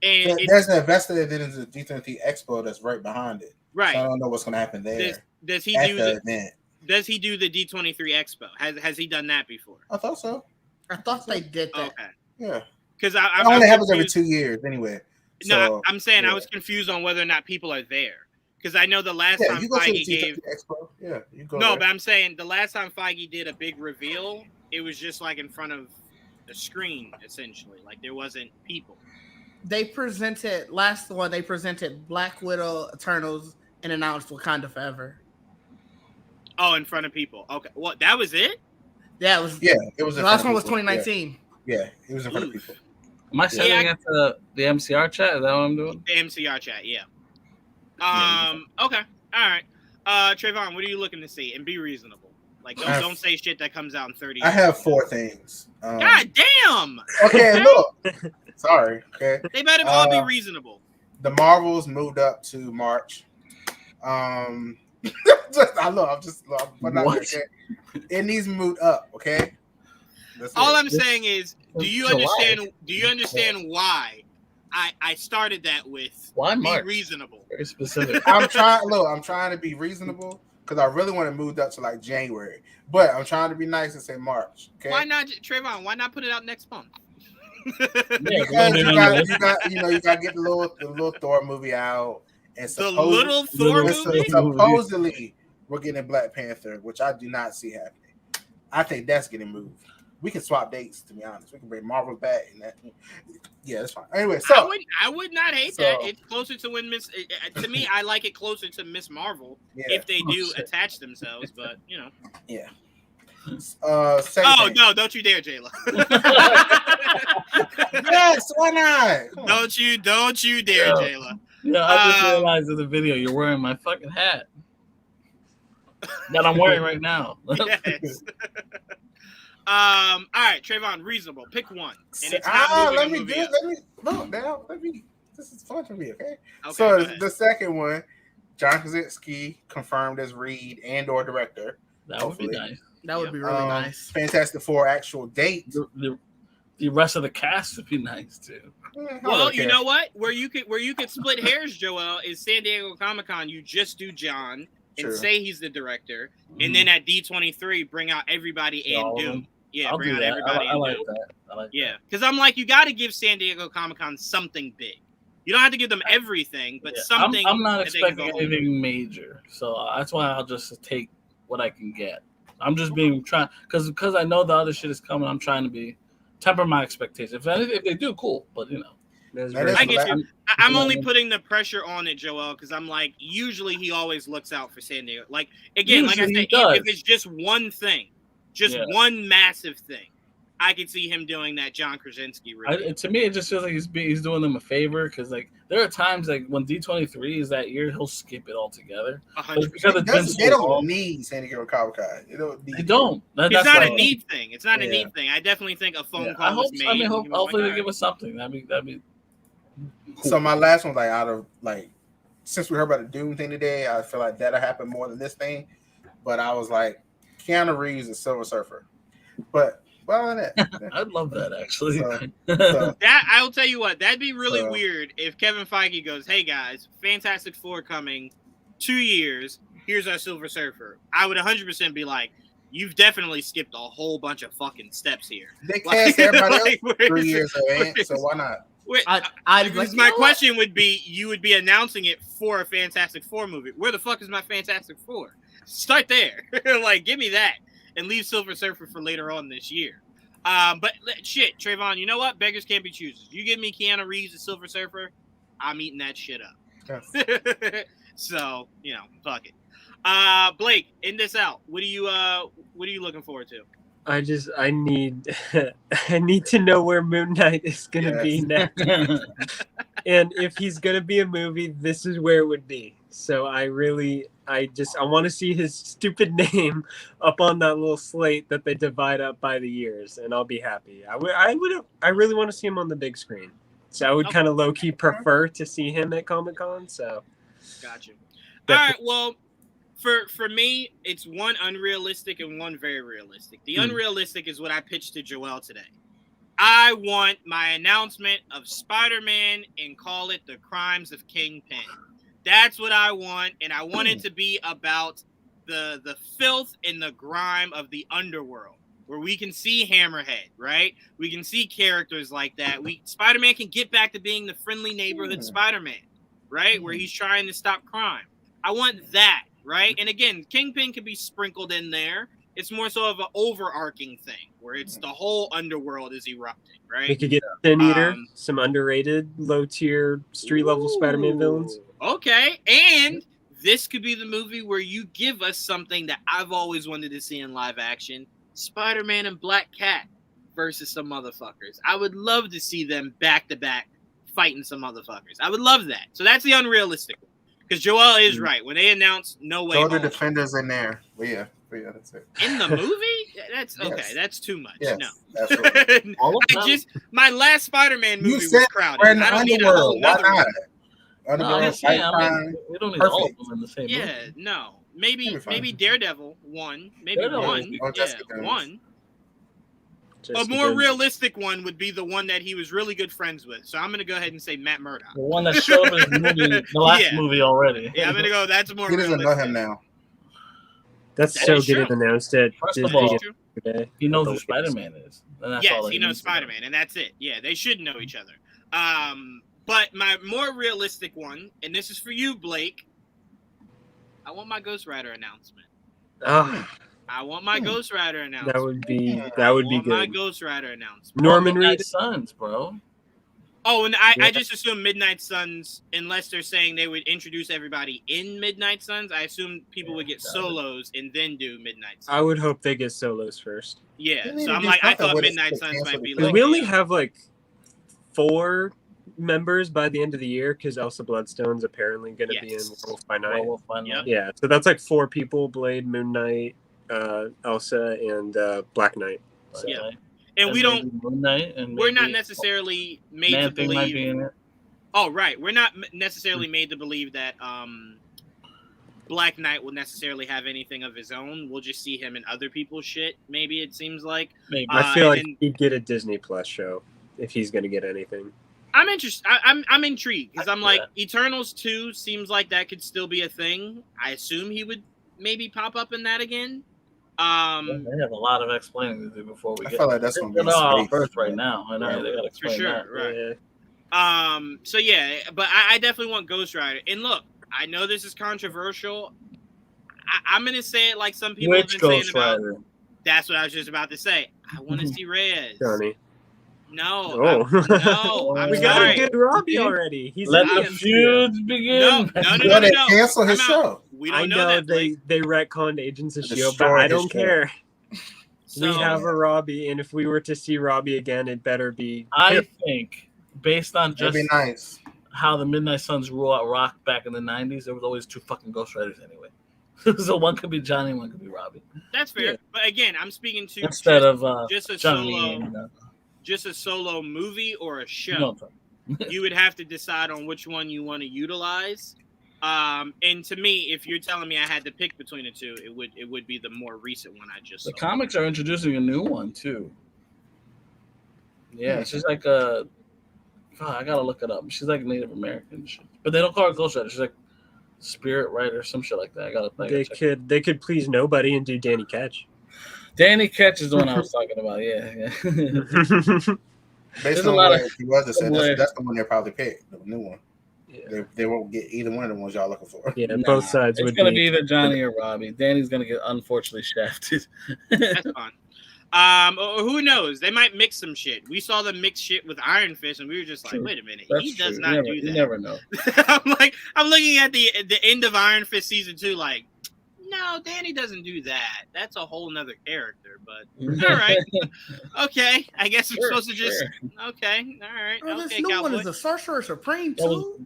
And there's the investor that did the D23 Expo that's right behind it. Right. So I don't know what's going to happen there. Does he at do the event? Does he do the D23 Expo? Has he done that before? I thought so. I thought they did that. Okay. Yeah. Because it only happens every 2 years anyway. So, no, I'm saying I was confused on whether or not people are there. Because I know the last time Feige gave Expo. Yeah, you go. No, but I'm saying the last time Feige did a big reveal, it was just like in front of the screen, essentially. Like there wasn't people. They presented Black Widow, Eternals, and announced Wakanda Forever. Oh, in front of people. Okay. Well, that was it? Yeah, it was. Yeah, it was. The last one was 2019. Yeah, it was in front of people. Am I sending it to the MCR chat? Is that what I'm doing? The MCR chat, yeah. Okay. All right. Trayvon, what are you looking to see? And be reasonable. Like, don't say shit that comes out in 30 years. I have 4 things. God damn! Okay, look. Sorry. Okay. They better all be reasonable. The Marvels moved up to March. I'm just it needs moved up, okay? All I'm saying is, do you understand why I started that with Why be March? reasonable. Very specific. I'm trying to be reasonable because I really want to move up to like January, but I'm trying to be nice and say March. Okay. Why not, Trayvon? Why not put it out next month? Because you got you got to get the little Thor movie out, and the little Thor movie. Supposedly, we're getting Black Panther, which I do not see happening. I think that's getting moved. We can swap dates, to be honest. We can bring Marvel back, and that. Yeah, that's fine. Anyway, so I would not hate that. It's closer to when to me, I like it closer to Miss Marvel if they do attach themselves, but you know. Yeah. Oh no! Don't you dare, Jayla. Yes, why not? Don't you dare, Jayla. Yeah, I just realized in the video you're wearing my fucking hat that I'm wearing right now. Yes. All right, Trayvon, reasonable. Pick one. And it's not let me look now. This is fun for me, okay? Okay, so the second one, John Krasinski confirmed as Reed and/or director. That would be nice. That would be really nice. Fantastic Four actual date. The rest of the cast would be nice too. Well, you know what? Where you could split hairs, Joel, is San Diego Comic-Con. You just do John and say he's the director, and then at D23 bring out everybody and Doom. Yeah, bring out everybody. I like that. Because I'm like, you got to give San Diego Comic-Con something big. You don't have to give them everything, but something. I'm not expecting anything major, so that's why I'll just take what I can get. I'm just because I know the other shit is coming. I'm trying to temper my expectations. If they do, cool. But you know, I get you. I'm only putting the pressure on it, Joel, because I'm like, usually he always looks out for San Diego. Like again, like I said, if it's just one thing, one massive thing, I could see him doing that John Krasinski review. To me, it just feels like he's doing them a favor because like there are times like when D23 is that year, he'll skip it altogether. They don't need San Diego Comic-Con. They don't. It's not a need thing. It's not a need thing. I definitely think a phone call was made. Hopefully they give us something. That'd be cool. So my last one, since we heard about the Doom thing today, I feel like that'll happen more than this thing. But I was like, Keanu Reeves is Silver Surfer. But I'd love that actually. That I'll tell you what, that'd be really weird if Kevin Feige goes, "Hey guys, Fantastic Four coming, 2 years. Here's our Silver Surfer." I would 100% be like, "You've definitely skipped a whole bunch of fucking steps here." They cast everybody else 3 years ahead, so why not? My question would be, you would be announcing it for a Fantastic Four movie. Where the fuck is my Fantastic Four? Start there. Give me that. And leave Silver Surfer for later on this year. But shit, Trayvon, you know what? Beggars can't be choosers. You give me Keanu Reeves as Silver Surfer, I'm eating that shit up. Yes. So, fuck it. Blake, end this out. What are you looking forward to? I need to know where Moon Knight is gonna be next. And if he's gonna be a movie, this is where it would be. So I want to see his stupid name up on that little slate that they divide up by the years, and I'll be happy. I really want to see him on the big screen. So I would kind of low key prefer to see him at Comic-Con. So, gotcha. All right. Well, for me, it's one unrealistic and one very realistic. The unrealistic is what I pitched to Joel today. I want my announcement of Spider-Man and call it the Crimes of Kingpin. That's what I want, and I want it to be about the filth and the grime of the underworld, where we can see Hammerhead, right? We can see characters like that. Spider-Man can get back to being the friendly neighborhood Spider-Man, right? Where he's trying to stop crime. I want that, right? And again, Kingpin could be sprinkled in there. It's more so of an overarching thing, where it's the whole underworld is erupting, right? We could get Sin Eater, some underrated, low-tier, street-level Spider-Man villains. Okay, and this could be the movie where you give us something that I've always wanted to see in live action: Spider-Man and Black Cat versus some motherfuckers. I would love to see them back-to-back fighting some motherfuckers. I would love that. So that's the unrealistic one. Because Joel is right. When they announced No Way Home, the Defenders in there. But yeah, that's it. In the movie? That's okay. Yes. That's too much. Yes, no. Absolutely. My last Spider-Man movie was crowded. We're in the underworld. Why not? Underworld, we don't need all of them in the same movie. No. Maybe Daredevil one. Maybe one. One. A more realistic one would be the one that he was really good friends with. So I'm going to go ahead and say Matt Murdock. The one that showed up in the last movie already. Yeah, I'm going to go. That's more He doesn't realistic. know him now. That's so getting announced at First of Disney all, today. he knows who Spider-Man is. And that's all Yes, he knows Spider-Man, and that's it. Yeah, they should know each other. But my more realistic one, and this is for you, Blake. I want my Ghost Rider announcement. I want my Ghost Rider announcement. That would be good. My Ghost Rider announcement. Norman Reed Sons, bro. Oh, and I just assume Midnight Suns, unless they're saying they would introduce everybody in Midnight Suns, I assume people would get solos and then do Midnight Suns. I would hope they get solos first. Yeah, so I'm like, I thought Midnight Suns might be like... We only have like 4 members by the end of the year because Elsa Bloodstone's apparently going to be in Werewolf by Night. Yeah, so that's like 4 people: Blade, Moon Knight, Elsa, and Black Knight. So. Yeah. And we don't. We're not necessarily made to believe. Oh, right. We're not necessarily made to believe that Black Knight will necessarily have anything of his own. We'll just see him in other people's shit. Maybe it seems like. Maybe. I feel like he'd get a Disney Plus show if he's going to get anything. I'm interested. I'm intrigued because I'm like Eternals 2 seems like that could still be a thing. I assume he would maybe pop up in that again. They have a lot of explaining to do before we get. I feel like that's going to be our first right now. I know they got to explain for sure, that. Right. So yeah, but I definitely want Ghost Rider. And look, I know this is controversial. I'm gonna say it like some people have been saying about. That's what I was just about to say. I want to see Reyes. Johnny. No, no. I'm we sorry. got a good Robbie already. Let the feuds begin. No. Cancel his show. We don't I know they retconned Agents of S.H.I.E.L.D., but I don't care. So, we have a Robbie, and if we were to see Robbie again, it better be. I think, based on just nice. How the Midnight Suns rule out rock back in the 90s, there was always 2 fucking Ghost Riders anyway. So one could be Johnny, one could be Robbie. That's fair. Yeah. But again, I'm speaking to instead of just a Johnny, solo. Just a solo movie or a show, you would have to decide on which one you want to utilize. And to me, if you're telling me I had to pick between the two, it would be the more recent one I just saw. The comics are introducing a new one too. Yeah, she's like I gotta look it up. She's like Native American shit, but they don't call her Ghost Rider. She's like Spirit Rider, some shit like that. I gotta. They could please nobody and do Danny Ketch. Danny Ketch is the one I was talking about. Yeah. Based on what he was to say, that's the one they probably picked, the new one. Yeah. They won't get either one of the ones y'all looking for. Yeah, both sides. It's going to be either Johnny or Robbie. Danny's going to get unfortunately shafted. That's fine. Who knows? They might mix some shit. We saw them mix shit with Iron Fist, and we were just like, wait a minute. He does not do that. You never know. I'm looking at the end of Iron Fist season 2, like, no, Danny doesn't do that. That's a whole nother character, but all right. Okay. I guess we're supposed to just okay. All right. Oh, okay, this new one is the Sorcerer Supreme too.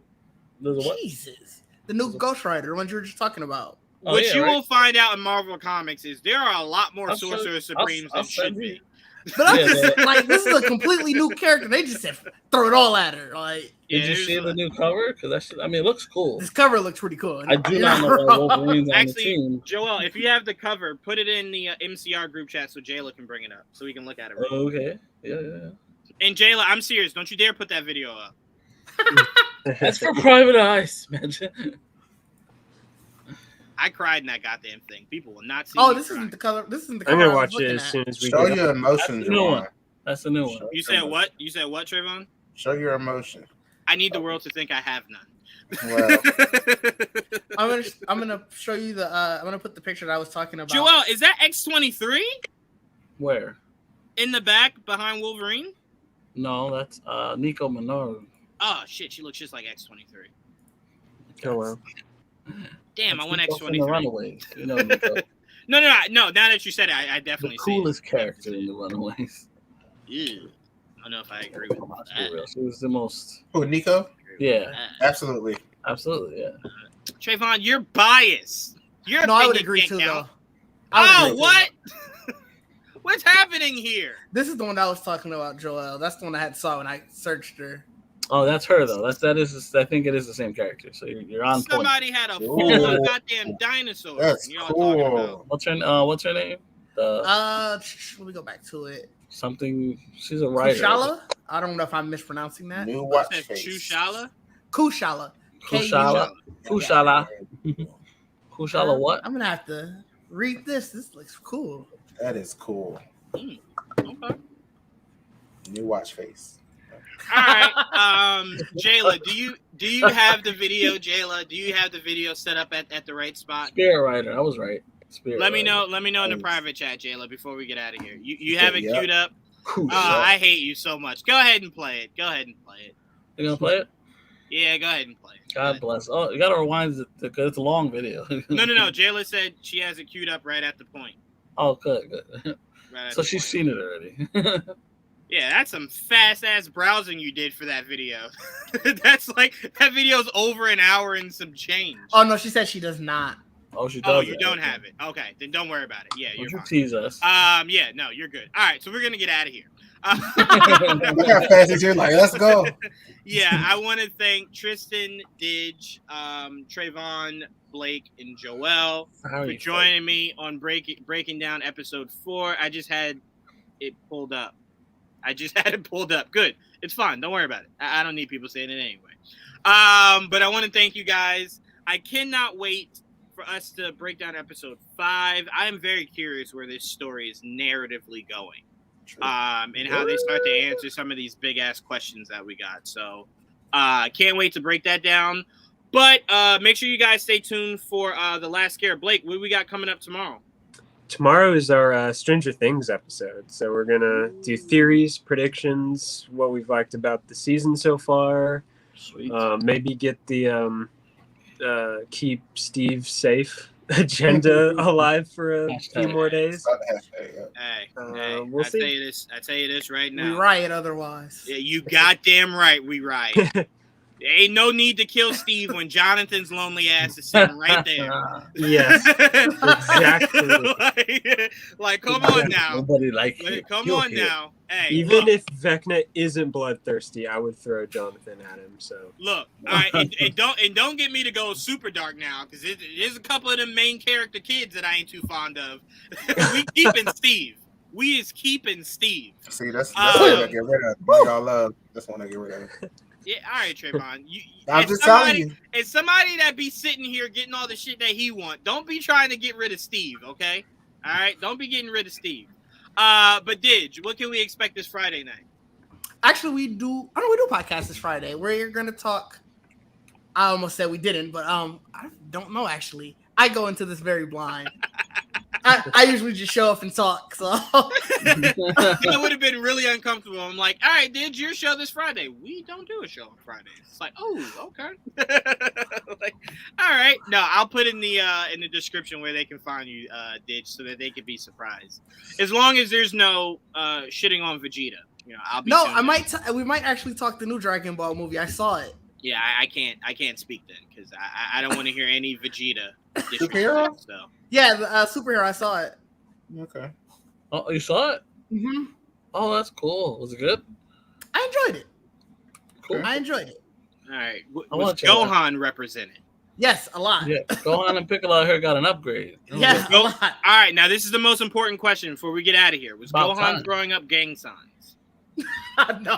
Jesus. The new Ghost Rider, the one you were just talking about. What you will find out in Marvel Comics is there are a lot more Sorcerer Supremes than should be. But I'm just like, this is a completely new character. They just said throw it all at her. Like, did you see the new cover? Because it looks cool. This cover looks pretty cool. I do not know why Wolverine's on the team. Joel, if you have the cover, put it in the MCR group chat so Jayla can bring it up so we can look at it. Right okay. Yeah. And Jayla, I'm serious. Don't you dare put that video up. That's for private eyes, man. I cried in that goddamn thing. People will not see. Oh, this isn't the color. This isn't the color. I'm gonna watch it as soon as we show your emotions. That's the new one. You said what? You said what, Trayvon? Show your emotion. I need the world to think I have none. Well, I'm gonna show you the. I'm gonna put the picture that I was talking about. Joel, is that X-23? Where? In the back behind Wolverine? No, that's Nico Minoru. Oh shit, she looks just like X-23. Oh wow. Damn, I want X-23. The Runaways, you know. Nico. No. Now that you said it, I definitely see the coolest character in the Runaways. Yeah. I don't know if I agree with that. She was the most. Who, Nico? Yeah. Absolutely. Yeah. Trayvon, you're biased. No, I would agree too, though. What? What's happening here? This is the one I was talking about, Joel. That's the one I saw when I searched her. Oh, that's her though. That is. I think it is the same character. So you're on Somebody point. had a full goddamn dinosaur. That's cool. What's her name? Let me go back to it. Something. She's a writer. Kushala? I don't know if I'm mispronouncing that. New watch face. Chushala? Kushala. Kushala. Kushala. Kushala what? I'm gonna have to read this. This looks cool. That is cool. Okay. New watch face. All right. Jayla, do you have the video, Jayla? Do you have the video set up at the right spot? Spirit writer. I was right. Let me know in the private chat, Jayla, before we get out of here. You have it queued up. I hate you so much. Go ahead and play it. You gonna play it? Yeah, go ahead and play it. God bless. Oh, you gotta rewind it because it's a long video. No. Jayla said she has it queued up right at the point. Oh, good. Right So she's seen it already. Yeah, that's some fast ass browsing you did for that video. That's like that video's over an hour and some change. Oh no, she said she does not. Oh, she does. Oh, you don't have it. Okay, then don't worry about it. Yeah, you're fine. Tease us. Yeah, no, you're good. All right, so we're gonna get out of here. Look how fast it's here. Like, let's go. Yeah, I want to thank Tristan, Didge, Trayvon, Blake, and Joel for joining me on breaking down episode 4. I just had it pulled up. Good. It's fine. Don't worry about it. I don't need people saying it anyway. But I want to thank you guys. I cannot wait for us to break down episode 5. I am very curious where this story is narratively going. And how they start to answer some of these big ass questions that we got. So can't wait to break that down. But make sure you guys stay tuned for The Last Scare. Blake, what we got coming up tomorrow? Tomorrow is our Stranger Things episode. So we're going to do theories, predictions, what we've liked about the season so far. Sweet. Maybe get the keep Steve safe agenda alive for a few more days. Hey, we'll see. I tell you this right now. We riot otherwise. Yeah, you goddamn right. We riot. There ain't no need to kill Steve when Jonathan's lonely ass is sitting right there. Yes, exactly. like, come on now. Nobody come on now. Hey, even if Vecna isn't bloodthirsty, I would throw Jonathan at him. So look, all right, and don't get me to go super dark now, because there's a couple of them main character kids that I ain't too fond of. We keeping Steve. We is keeping Steve. See, that's what I get rid of. Y'all love. That's one I get rid of. Yeah, all right, Trayvon. I'm just telling you. It's somebody that be sitting here getting all the shit that he want. Don't be trying to get rid of Steve, okay? All right, don't be getting rid of Steve. But Didge, what can we expect this Friday night? Actually, we do podcast this Friday. We're gonna talk. I almost said we didn't, but I don't know actually. I go into this very blind. I usually just show up and talk, so it would have been really uncomfortable. I'm like, all right, Didge, your show this Friday. We don't do a show on Fridays. It's like, oh, okay. Like, all right. No, I'll put in the description where they can find you, Didge, so that they can be surprised. As long as there's no shitting on Vegeta, I'll be. No, we might actually talk the new Dragon Ball movie. I saw it. Yeah, I can't speak then because I don't want to hear any Vegeta. Superhero? So. Yeah, the superhero. I saw it. Okay. Oh, you saw it? Mm-hmm. Oh, that's cool. Was it good? I enjoyed it. Cool. I enjoyed it. All right. Was Gohan represented? Yes, a lot. Yeah, Gohan and Piccolo here got an upgrade. Yes, a lot. All right, now this is the most important question before we get out of here. Was Gohan throwing up gang signs? No.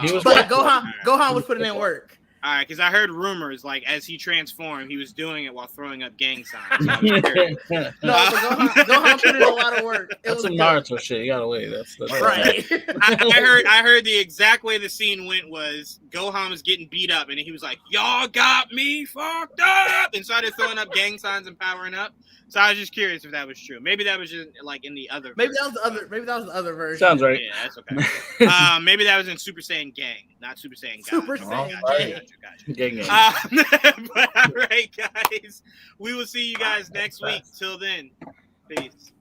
He was but Gohan was putting in work. All right, because I heard rumors like as he transformed, he was doing it while throwing up gang signs. So Gohan put in a lot of work. That's some Naruto shit. You gotta wait. That's right. I heard the exact way the scene went was Gohan was getting beat up, and he was like, "Y'all got me fucked up," and started throwing up gang signs and powering up. So I was just curious if that was true. Maybe that was just like in the other. Maybe that was the other version. Sounds right. Yeah, that's okay. Maybe that was in Super Saiyan Gang, not Super Saiyan God. Super Saiyan Gotcha. Gang. But all right, guys, we will see you guys next week. Till then, peace.